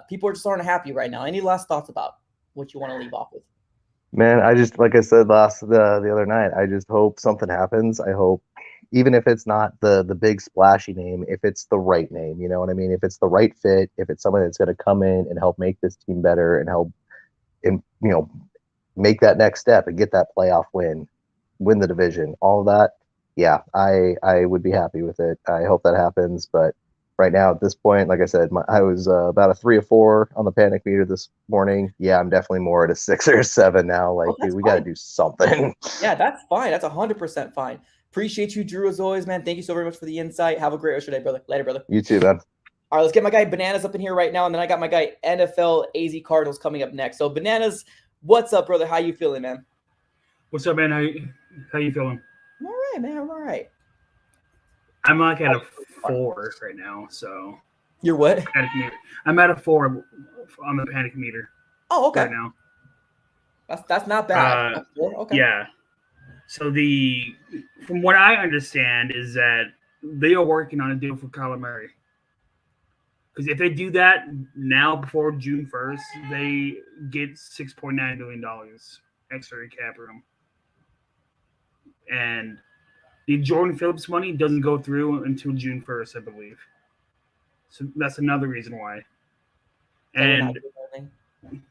A: People are just aren't happy right now. Any last thoughts about what you want to leave off with?
B: Man, I just like I said the other night, I just hope something happens. I hope even if it's not the big splashy name, if it's the right name, you know what I mean? If it's the right fit, if it's someone that's going to come in and help make this team better and help and make that next step and get that playoff win the division, all of that. Yeah, I would be happy with it. I hope that happens, but right now at this point, like I said, I was about a 3 or 4 on the panic meter this morning. Yeah, I'm definitely more at a 6 or 7 now.
A: Oh,
B: Like, dude,
A: that's
B: we got to
A: fine.
B: do something.
A: Yeah, that's fine. That's 100% fine. Appreciate you, Drew, as always, man. Thank you so very much for the insight. Have a great rest of your day, brother. Later, brother.
B: You too, man.
A: All right, let's get my guy Bananas up in here right now, and then I got my guy NFL AZ Cardinals coming up next. So, Bananas, what's up, brother? How you feeling, man?
C: What's up, man? How you feeling?
A: I'm all right, man. I'm all right.
C: I'm like at a 4 right now, so
A: You're what?
C: panic meter. I'm at a 4 on the panic meter
A: Oh, okay.
C: right now.
A: That's not bad. Okay.
C: Yeah. So from what I understand is that they are working on a deal for Kyler Murray. Because if they do that now before June 1st, they get $6.9 million extra cap room. And the Jordan Phillips money doesn't go through until June 1st, I believe. So that's another reason why. And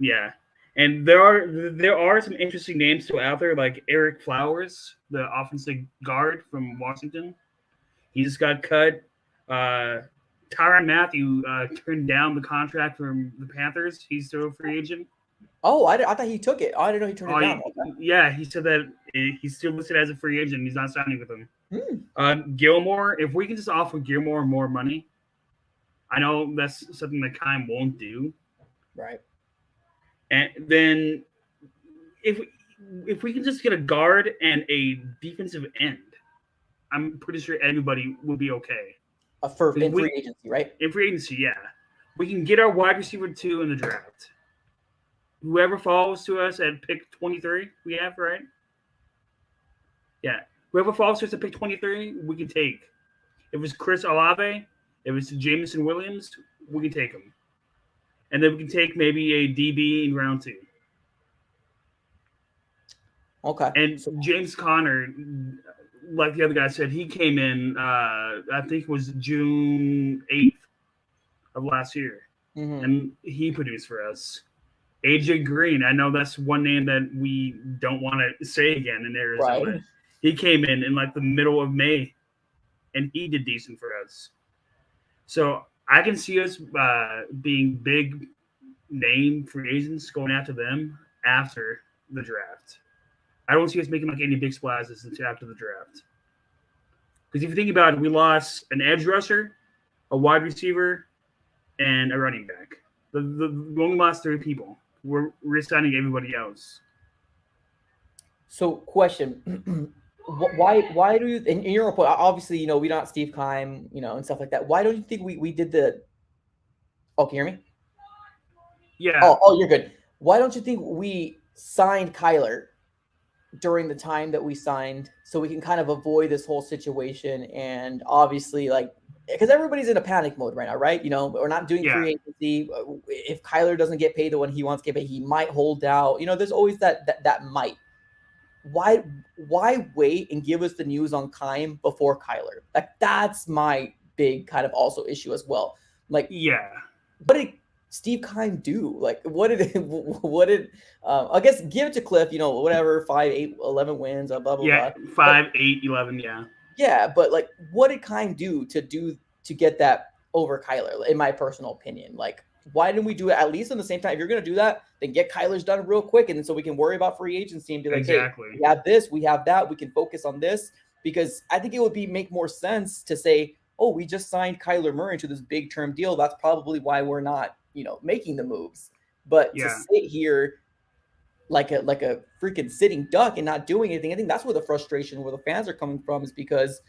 C: yeah. And there are some interesting names still out there, like Eric Flowers, the offensive guard from Washington. He just got cut. Tyrann Mathieu turned down the contract from the Panthers. He's still a free agent.
A: Oh, I thought he took it. I didn't know he turned it down.
C: Yeah, he said that he's still listed as a free agent. He's not signing with them. Gilmore, if we can just offer Gilmore more money, I know that's something that Kime won't do.
A: Right.
C: And then if we can just get a guard and a defensive end, I'm pretty sure everybody will be okay.
A: In free agency, right?
C: In free agency, yeah. We can get our wide receiver 2 in the draft. Whoever falls to us at pick 23, we have, right? Yeah. Whoever falls to us at pick 23, we can take. If it's Chris Olave, if it's Jameson Williams, we can take him. And then we can take maybe a DB in round 2.
A: Okay.
C: And James Conner, like the other guy said, he came in, I think it was June 8th of last year.
A: Mm-hmm.
C: And he produced for us. AJ Green, I know that's one name that we don't want to say again in Arizona.
A: Right.
C: He came in like the middle of May, and he did decent for us. So I can see us being big name free agents going after them after the draft. I don't see us making like any big splashes until after the draft. Because if you think about it, we lost an edge rusher, a wide receiver, and a running back. We only lost 3 people. We're resigning everybody else.
A: So, question: Why do you? In your report, obviously, we're not Steve Keim, and stuff like that. Why don't you think we did the? Oh, can you hear me?
C: Yeah.
A: Oh, you're good. Why don't you think we signed Kyler during the time that we signed, so we can kind of avoid this whole situation? And obviously, because everybody's in a panic mode right now, right? We're not doing free agency. If Kyler doesn't get paid the one he wants to get paid, he might hold out. There's always that might. Why wait and give us the news on Keim before Kyler? That's my big kind of also issue as well. What did Steve Keim do? What did I guess give it to Cliff, whatever, 5, 8, 11 wins, blah, blah,
C: blah. 5, 8, 11, yeah.
A: Yeah, but what did Keim do to get that over Kyler, in my personal opinion? Why didn't we do it at least in the same time? If you're going to do that, then get Kyler's done real quick, and then so we can worry about free agency and be like,
C: exactly.
A: Hey, we have this, we have that, we can focus on this. Because I think it would make more sense to say, oh, we just signed Kyler Murray to this big term deal. That's probably why we're not, making the moves. But to sit here like a freaking sitting duck and not doing anything, I think that's where the frustration, where the fans are coming from, is because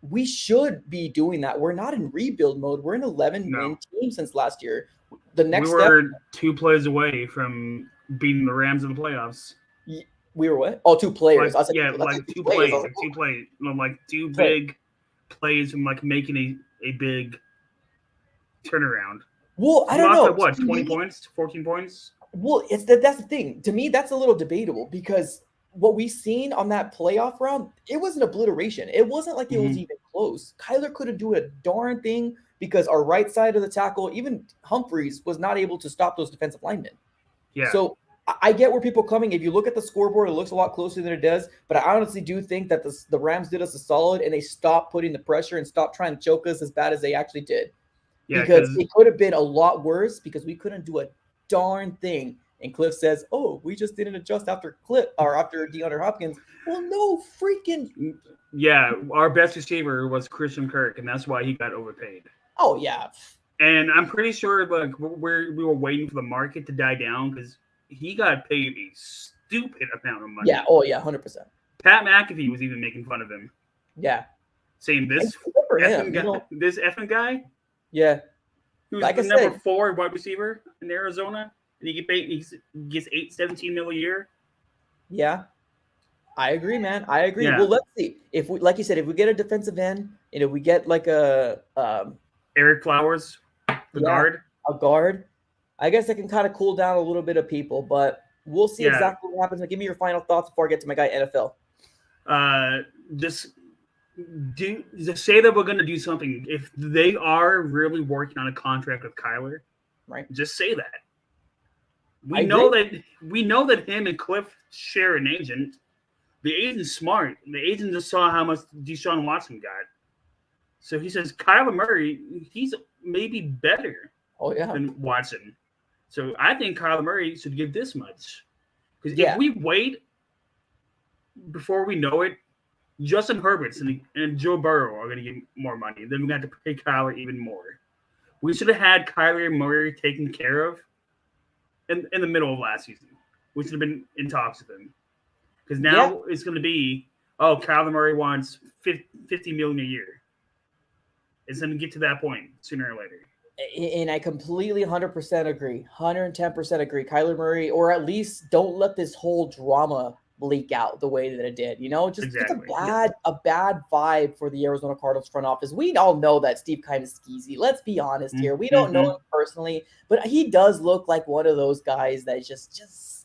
A: we should be doing that. We're not in rebuild mode. We're an 11-win team since last year. The next
C: we were 2 plays away from beating the Rams in the playoffs.
A: We were what? Oh, 2 players.
C: Like 2 plays. Like 2 big plays from making a big turnaround.
A: Well, I don't know.
C: What, 20 points, 14 points?
A: Well, that's the thing. To me, that's a little debatable, because what we've seen on that playoff round, it was an obliteration. It wasn't like it was even close. Kyler couldn't do a darn thing because our right side of the tackle, even Humphreys, was not able to stop those defensive linemen.
C: Yeah.
A: So I get where people are coming. If you look at the scoreboard, it looks a lot closer than it does. But I honestly do think that the Rams did us a solid, and they stopped putting the pressure and stopped trying to choke us as bad as they actually did. Yeah, because it could have been a lot worse, because we couldn't do a darn thing. And Cliff says, "Oh, we just didn't adjust after DeAndre Hopkins." Well, no freaking.
C: Yeah, our best receiver was Christian Kirk, and that's why he got overpaid.
A: Oh yeah.
C: And I'm pretty sure we were waiting for the market to die down, because he got paid a stupid amount of money.
A: Yeah. Oh yeah, 100%.
C: Pat McAfee was even making fun of him.
A: Yeah.
C: Saying this effing guy.
A: Yeah.
C: He was the number 4 wide receiver in Arizona, and he gets $17 million a year.
A: Yeah. I agree, man. I agree.
B: Yeah.
A: Well, let's see. If we, like you said, if we get a defensive end, and if we get like a
C: Eric Flowers, the guard.
A: A guard. I guess it can kind of cool down a little bit of people, but we'll see exactly what happens. Give me your final thoughts before I get to my guy NFL.
C: Just say that we're going to do something. If they are really working on a contract with Kyler,
A: right?
C: Just say that. We know that him and Cliff share an agent. The agent's smart. The agent just saw how much Deshaun Watson got. So he says Kyler Murray, he's maybe better than Watson. So I think Kyler Murray should give this much. Because if we wait before we know it, Justin Herbert and Joe Burrow are going to get more money. Then we're going to have to pay Kyler even more. We should have had Kyler Murray taken care of in the middle of last season. We should have been in talks with him. Because now it's going to be, Kyler Murray wants $50 million a year. It's going to get to that point sooner or later.
A: And I completely 100% agree. 110% agree. Kyler Murray, or at least don't let this whole drama leak out the way that it did. It's a bad vibe for the Arizona Cardinals front office. We all know that Steve kind of skeezy. Let's be honest here. We don't know him personally, but he does look like one of those guys that's just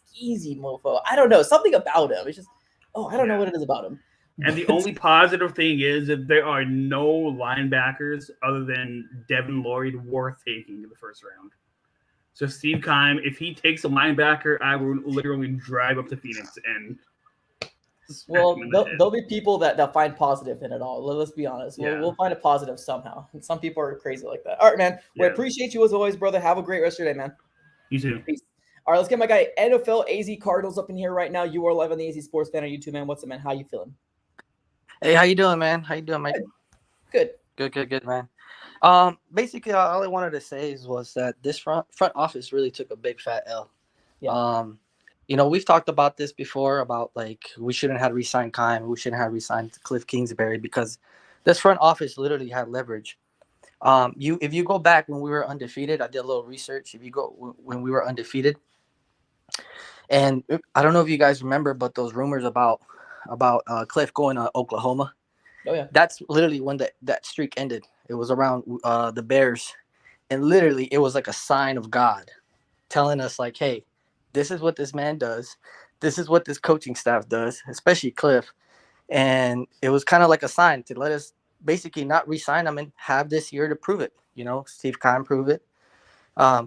A: skeezy mofo. I don't know. Something about him. It's just, I don't know what it is about him.
C: And the only positive thing is that there are no linebackers other than Devin Lloyd worth taking in the first round. So Steve Keim, if he takes a linebacker, I will literally drive up to Phoenix and
A: there'll be people that find positive in it all. Let's be honest. We'll find a positive somehow. Some people are crazy like that. All right, man. We appreciate you as always, brother. Have a great rest of your day, man.
C: You too.
A: Peace. All right, let's get my guy NFL AZ Cardinals up in here right now. You are live on the AZ Sports Fan on YouTube, man. What's up, man? How you feeling?
D: Hey, how you doing, man? How you doing, Mike?
A: Good,
D: man. Basically, all I wanted to say was that this front office really took a big fat L. Yeah. We've talked about this before about like we shouldn't have re-signed Keim, we shouldn't have re-signed Cliff Kingsbury because this front office literally had leverage. If you go back when we were undefeated, I did a little research. If you go when we were undefeated, and I don't know if you guys remember, but those rumors about Cliff going to Oklahoma.
A: Oh yeah,
D: that's literally when that streak ended. It was around the Bears, and literally it was like a sign of God, telling us like, hey, this is what this man does. This is what this coaching staff does, especially Cliff. And it was kind of like a sign to let us basically not re-sign him and have this year to prove it. Steve Keim prove it,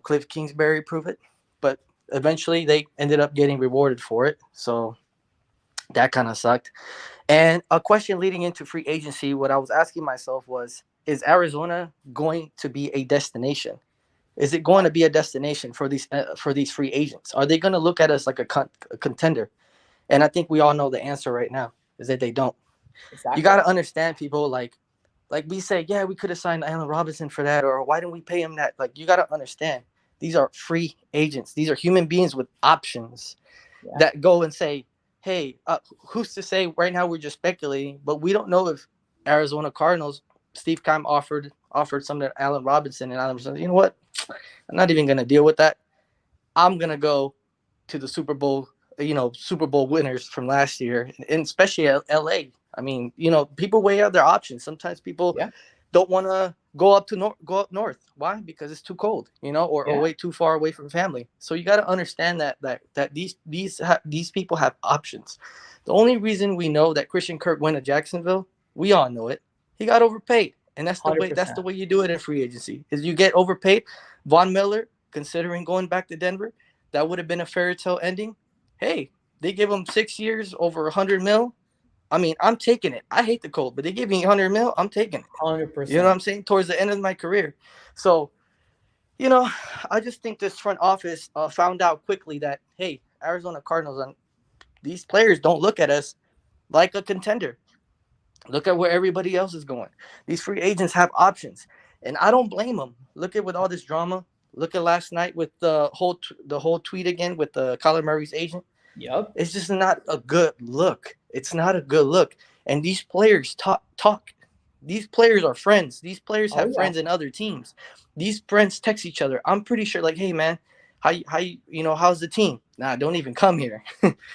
D: Cliff Kingsbury prove it, but eventually they ended up getting rewarded for it. So that kind of sucked. And a question leading into free agency, what I was asking myself was, is Arizona going to be a destination? Is it going to be a destination for these free agents? Are they going to look at us like a contender? And I think we all know the answer right now is that they don't. Exactly. You got to understand, people, like we say, yeah, we could have signed Allen Robinson for that, or why didn't we pay him that? Like, you got to understand, these are free agents. These are human beings with options that go and say, hey, who's to say right now we're just speculating, but we don't know if Arizona Cardinals, Steve Keim offered something to Allen Robinson, and Allen said, you know what? I'm not even going to deal with that. I'm going to go to the Super Bowl winners from last year, and especially LA. I mean, people weigh out their options. Sometimes people don't want to go up north. Why? Because it's too cold, or way too far away from family. So you got to understand that these people have options. The only reason we know that Christian Kirk went to Jacksonville, we all know it. He got overpaid, and that's the 100%. Way. That's the way you do it in free agency. Is you get overpaid. Von Miller, considering going back to Denver, that would have been a fairy tale ending. Hey, they give him 6 years, over $100 million. I mean, I'm taking it. I hate the cold, but they give me $100 million. I'm taking it.
A: 100%.
D: You know what I'm saying? Towards the end of my career. So, I just think this front office found out quickly that, hey, Arizona Cardinals, these players don't look at us like a contender. Look at where everybody else is going. These free agents have options, and I don't blame them. Look at with all this drama. Look at last night with the whole tweet again with Kyler Murray's agent.
A: Yep.
D: It's just not a good look. It's not a good look. And these players talk. These players are friends. These players have friends in other teams. These friends text each other. I'm pretty sure, like, hey man, how's the team? Nah, don't even come here.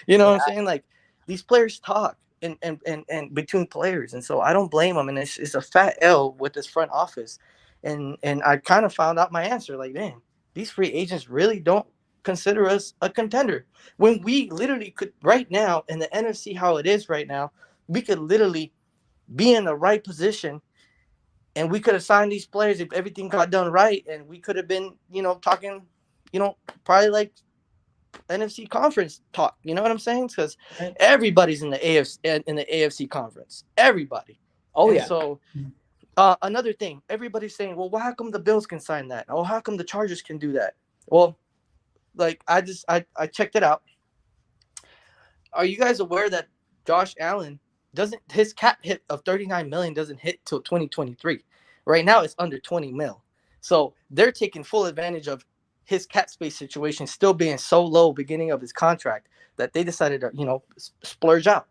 D: You know what I'm saying? Like, these players talk and between players. And so I don't blame them. And it's a fat L with this front office. And I kind of found out my answer. Like, man, these free agents really don't consider us a contender. When we literally could right now in the NFC, how it is right now, we could literally be in the right position, and we could have signed these players if everything got done right, and we could have been, talking, probably like NFC conference talk. You know what I'm saying? Because everybody's in the AFC conference. Everybody.
A: Oh,
D: and
A: yeah.
D: So another thing, everybody's saying, well, how come the Bills can sign that? Oh, how come the Chargers can do that? Well, like I checked it out. Are you guys aware that Josh Allen his cap hit of $39 million doesn't hit till 2023? Right now it's under 20 mil. So they're taking full advantage of his cap space situation still being so low beginning of his contract that they decided to, splurge out.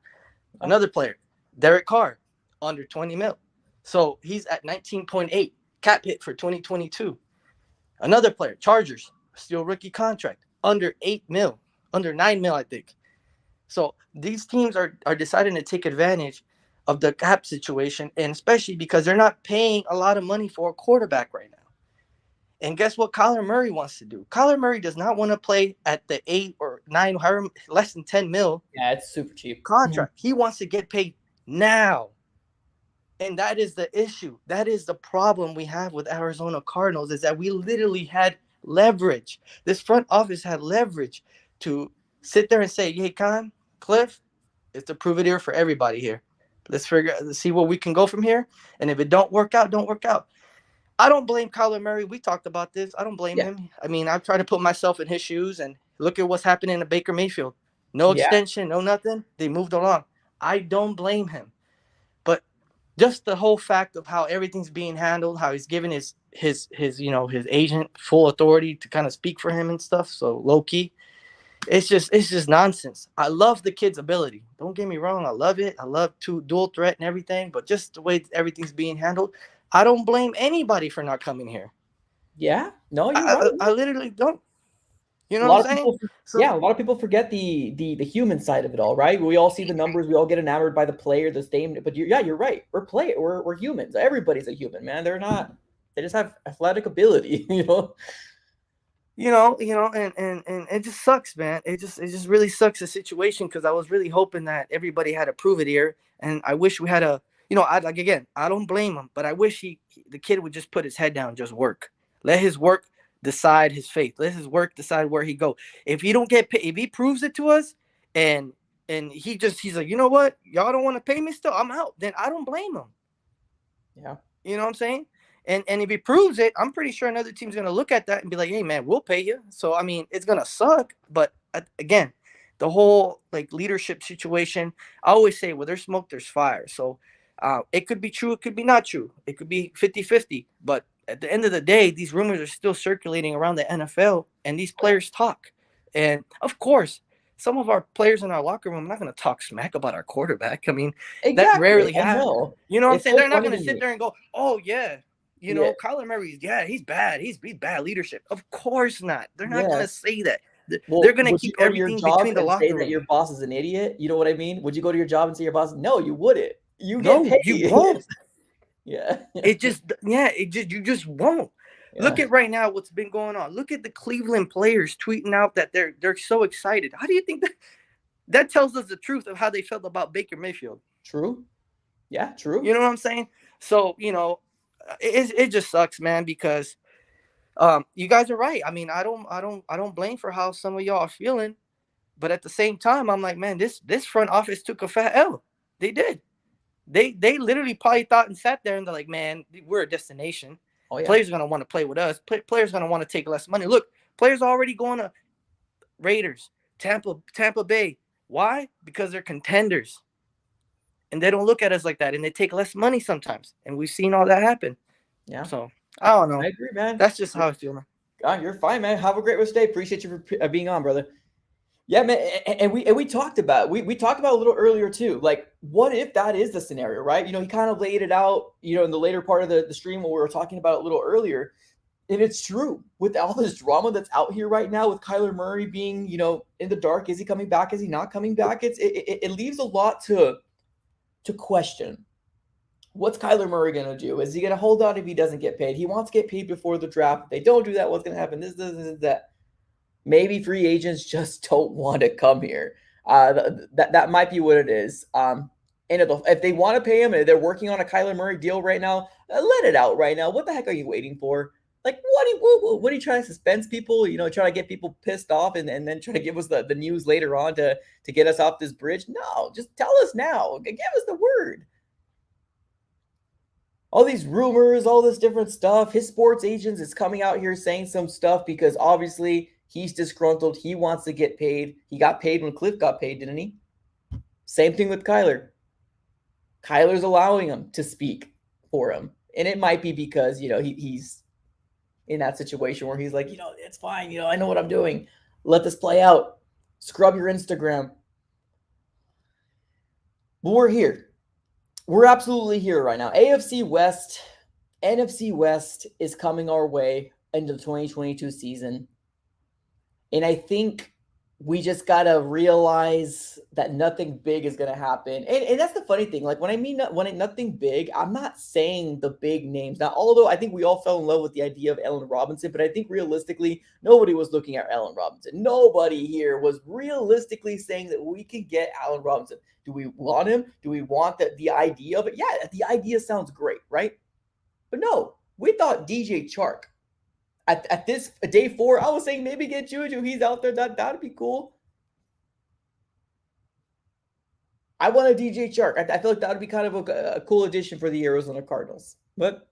D: Another player, Derek Carr, under 20 mil. So he's at 19.8 cap hit for 2022. Another player, Chargers, still rookie contract, under 8 mil, under 9 mil, I think. So these teams are deciding to take advantage of the cap situation, and especially because they're not paying a lot of money for a quarterback right now. And guess what Kyler Murray wants to do? Kyler Murray does not want to play at the 8 or 9, less than 10 mil.
A: Yeah, it's super cheap
D: contract. He wants to get paid now. And that is the issue. That is the problem we have with Arizona Cardinals, is that we literally had leverage. This front office had leverage to sit there and say, hey, Cliff, it's a prove it here for everybody here. Let's see where we can go from here. And if it don't work out, don't work out. I don't blame Kyler Murray. We talked about this. I don't blame him. I mean, I've tried to put myself in his shoes and look at what's happening to Baker Mayfield. No extension, no nothing. They moved along. I don't blame him. But just the whole fact of how everything's being handled, how he's given his agent full authority to kind of speak for him and stuff. So low key. It's just nonsense. I love the kid's ability. Don't get me wrong. I love it. I love dual threat and everything. But just the way everything's being handled, I don't blame anybody for not coming here.
A: Yeah. No, you're right.
D: I literally don't. You know what I'm saying?
A: A lot of people forget the human side of it all, right? We all see the numbers. We all get enamored by the player, the same. But you're right. We're humans. Everybody's a human, man. They just have athletic ability,
D: and it just sucks, man. It just really sucks the situation, because I was really hoping that everybody had to prove it here, and I wish we had I don't blame him, but I wish the kid would just put his head down and just work. Let his work decide his fate. Let his work decide where he go. If he don't get paid, if he proves it to us, and he's like, you know what, y'all don't want to pay me still, I'm out. Then I don't blame him.
A: Yeah,
D: you know what I'm saying. And if he proves it, I'm pretty sure another team's going to look at that and be like, hey, man, we'll pay you. So, I mean, it's going to suck. But, again, the whole, leadership situation, I always say, where there's smoke, there's fire. So, it could be true. It could be not true. It could be 50-50. But at the end of the day, these rumors are still circulating around the NFL, and these players talk. And, of course, some of our players in our locker room are not going to talk smack about our quarterback. I mean, that rarely happens. You know what I'm saying? They're not going to sit there and go, oh, yeah. Kyler Murray, he's bad. He's bad leadership. Of course not. They're not going to say that. They're going to keep everything between the locker room.
A: That your boss is an idiot. You know what I mean? Would you go to your job and say your boss? No, you wouldn't. You won't.
D: You just won't. Yeah. Look at right now what's been going on. Look at the Cleveland players tweeting out that they're so excited. How do you think that tells us the truth of how they felt about Baker Mayfield?
A: True. Yeah, true.
D: You know what I'm saying? So, it just sucks, man, because you guys are right. I mean, I don't blame for how some of y'all are feeling, but at the same time, I'm like, man, this front office took a fat L. They did. They literally probably thought and sat there and they're like, man, we're a destination. Oh, yeah. Players are gonna want to play with us. Players are gonna want to take less money. Look, players are already going to Raiders, Tampa Bay. Why? Because they're contenders. And they don't look at us like that, and they take less money sometimes. And we've seen all that happen. Yeah. So, I don't know.
A: I agree, man.
D: That's just how I feel, man.
A: God, you're fine, man. Have a great rest of the day. Appreciate you for being on, brother. Yeah, man. And we talked about we talked about a little earlier, too. Like, what if that is the scenario, right? He kind of laid it out, in the later part of the stream when we were talking about it a little earlier. And it's true. With all this drama that's out here right now, with Kyler Murray being, in the dark. Is he coming back? Is he not coming back? It leaves a lot to question, What's Kyler Murray going to do? Is he going to hold on if he doesn't get paid? He wants to get paid before the draft. If they don't do that, what's going to happen? This, that. Maybe free agents just don't want to come here. That might be what it is. And if they want to pay him and they're working on a Kyler Murray deal right now, let it out right now. What the heck are you waiting for? Like, what are you trying to suspense people? Trying to get people pissed off and then try to give us the news later on to get us off this bridge? No, just tell us now. Give us the word. All these rumors, all this different stuff. His sports agents is coming out here saying some stuff because obviously he's disgruntled. He wants to get paid. He got paid when Cliff got paid, didn't he? Same thing with Kyler. Kyler's allowing him to speak for him. And it might be because, he's in that situation where he's like, it's fine. I know what I'm doing. Let this play out. Scrub your Instagram. But we're here. We're absolutely here right now. AFC West, NFC West is coming our way into the 2022 season. And I think we just got to realize that nothing big is going to happen. And that's the funny thing. Like, when I mean nothing big, I'm not saying the big names. Now, although I think we all fell in love with the idea of Allen Robinson, but I think realistically, nobody was looking at Allen Robinson. Nobody here was realistically saying that we can get Allen Robinson. Do we want him? Do we want the idea of it? Yeah, the idea sounds great, right? But no, we thought DJ Chark. At this day 4, I was saying maybe get Juju. He's out there. That'd be cool. I want a DJ Chark. I feel like that would be kind of a cool addition for the Arizona Cardinals. But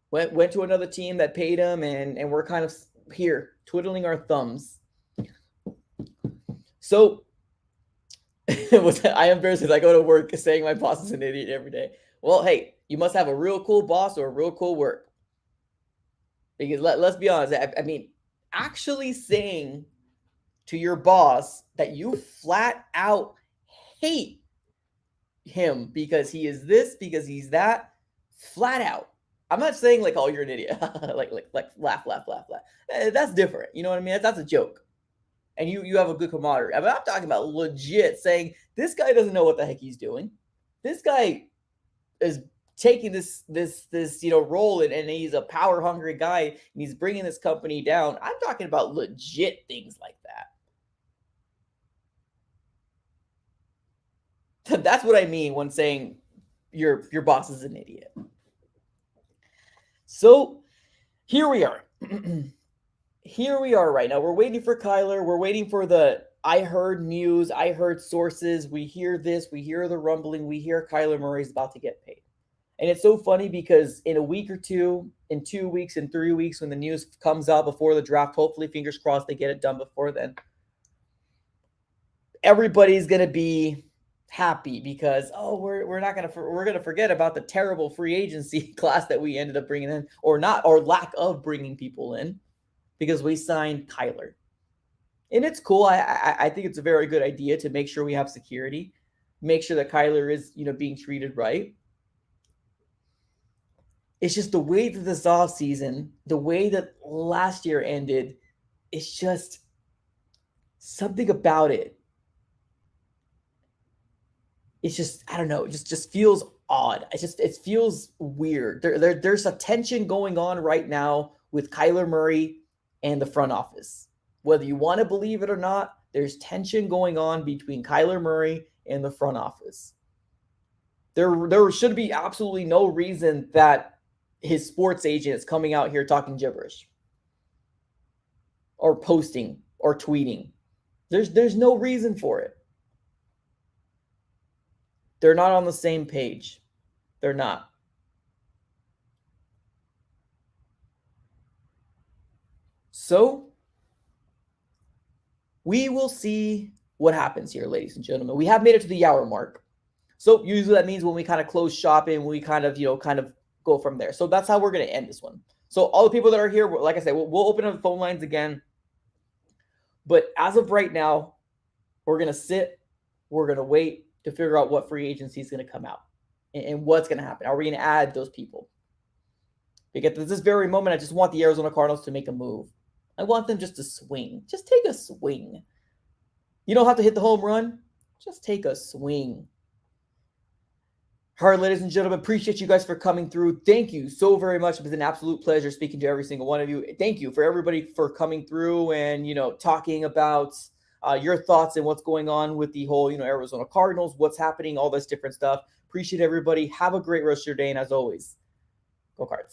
A: went to another team that paid him, and we're kind of here twiddling our thumbs. So I am embarrassed because I go to work saying my boss is an idiot every day. Well, hey, you must have a real cool boss or a real cool work. Because let's be honest, I mean, actually saying to your boss that you flat out hate him because he is this, because he's that, flat out. I'm not saying like, oh, you're an idiot. like laugh. That's different. You know what I mean? That's a joke. And you have a good camaraderie. I mean, I'm talking about legit saying this guy doesn't know what the heck he's doing. This guy is taking this role and he's a power hungry guy and he's bringing this company down. I'm talking about legit things like that. That's what I mean when saying your boss is an idiot. So here we are. Here we are right now. We're waiting for Kyler. We're waiting for the I heard news. I heard sources. We hear this. We hear the rumbling. We hear Kyler Murray's about to get paid. And it's so funny because in a week or two, in 2 weeks, in 3 weeks, when the news comes out before the draft, hopefully, fingers crossed, they get it done before then. Everybody's going to be happy because, we're going to forget about the terrible free agency class that we ended up bringing in, or lack of bringing people in, because we signed Kyler. And it's cool. I think it's a very good idea to make sure we have security, make sure that Kyler is, being treated right. It's just the way that this offseason, the way that last year ended, it's just something about it. It's just, I don't know, it just feels odd. It feels weird. There's a tension going on right now with Kyler Murray and the front office. Whether you want to believe it or not, there's tension going on between Kyler Murray and the front office. There should be absolutely no reason that his sports agent is coming out here talking gibberish or posting or tweeting. There's no reason for it. They're not on the same page. They're not. So we will see what happens here, ladies and gentlemen. We have made it to the hour mark. So usually that means when we kind of close shop and we kind of go from there. So that's how we're going to end this one. So all the people that are here, like I said, we'll open up the phone lines again. But as of right now, we're going to sit. We're going to wait to figure out what free agency is going to come out and what's going to happen. Are we going to add those people? Because at this very moment, I just want the Arizona Cardinals to make a move. I want them just to swing. Just take a swing. You don't have to hit the home run. Just take a swing. All right, ladies and gentlemen, appreciate you guys for coming through. Thank you so very much. It was an absolute pleasure speaking to every single one of you. Thank you for everybody for coming through and, talking about your thoughts and what's going on with the whole, Arizona Cardinals, what's happening, all this different stuff. Appreciate everybody. Have a great rest of your day. And as always, go Cards.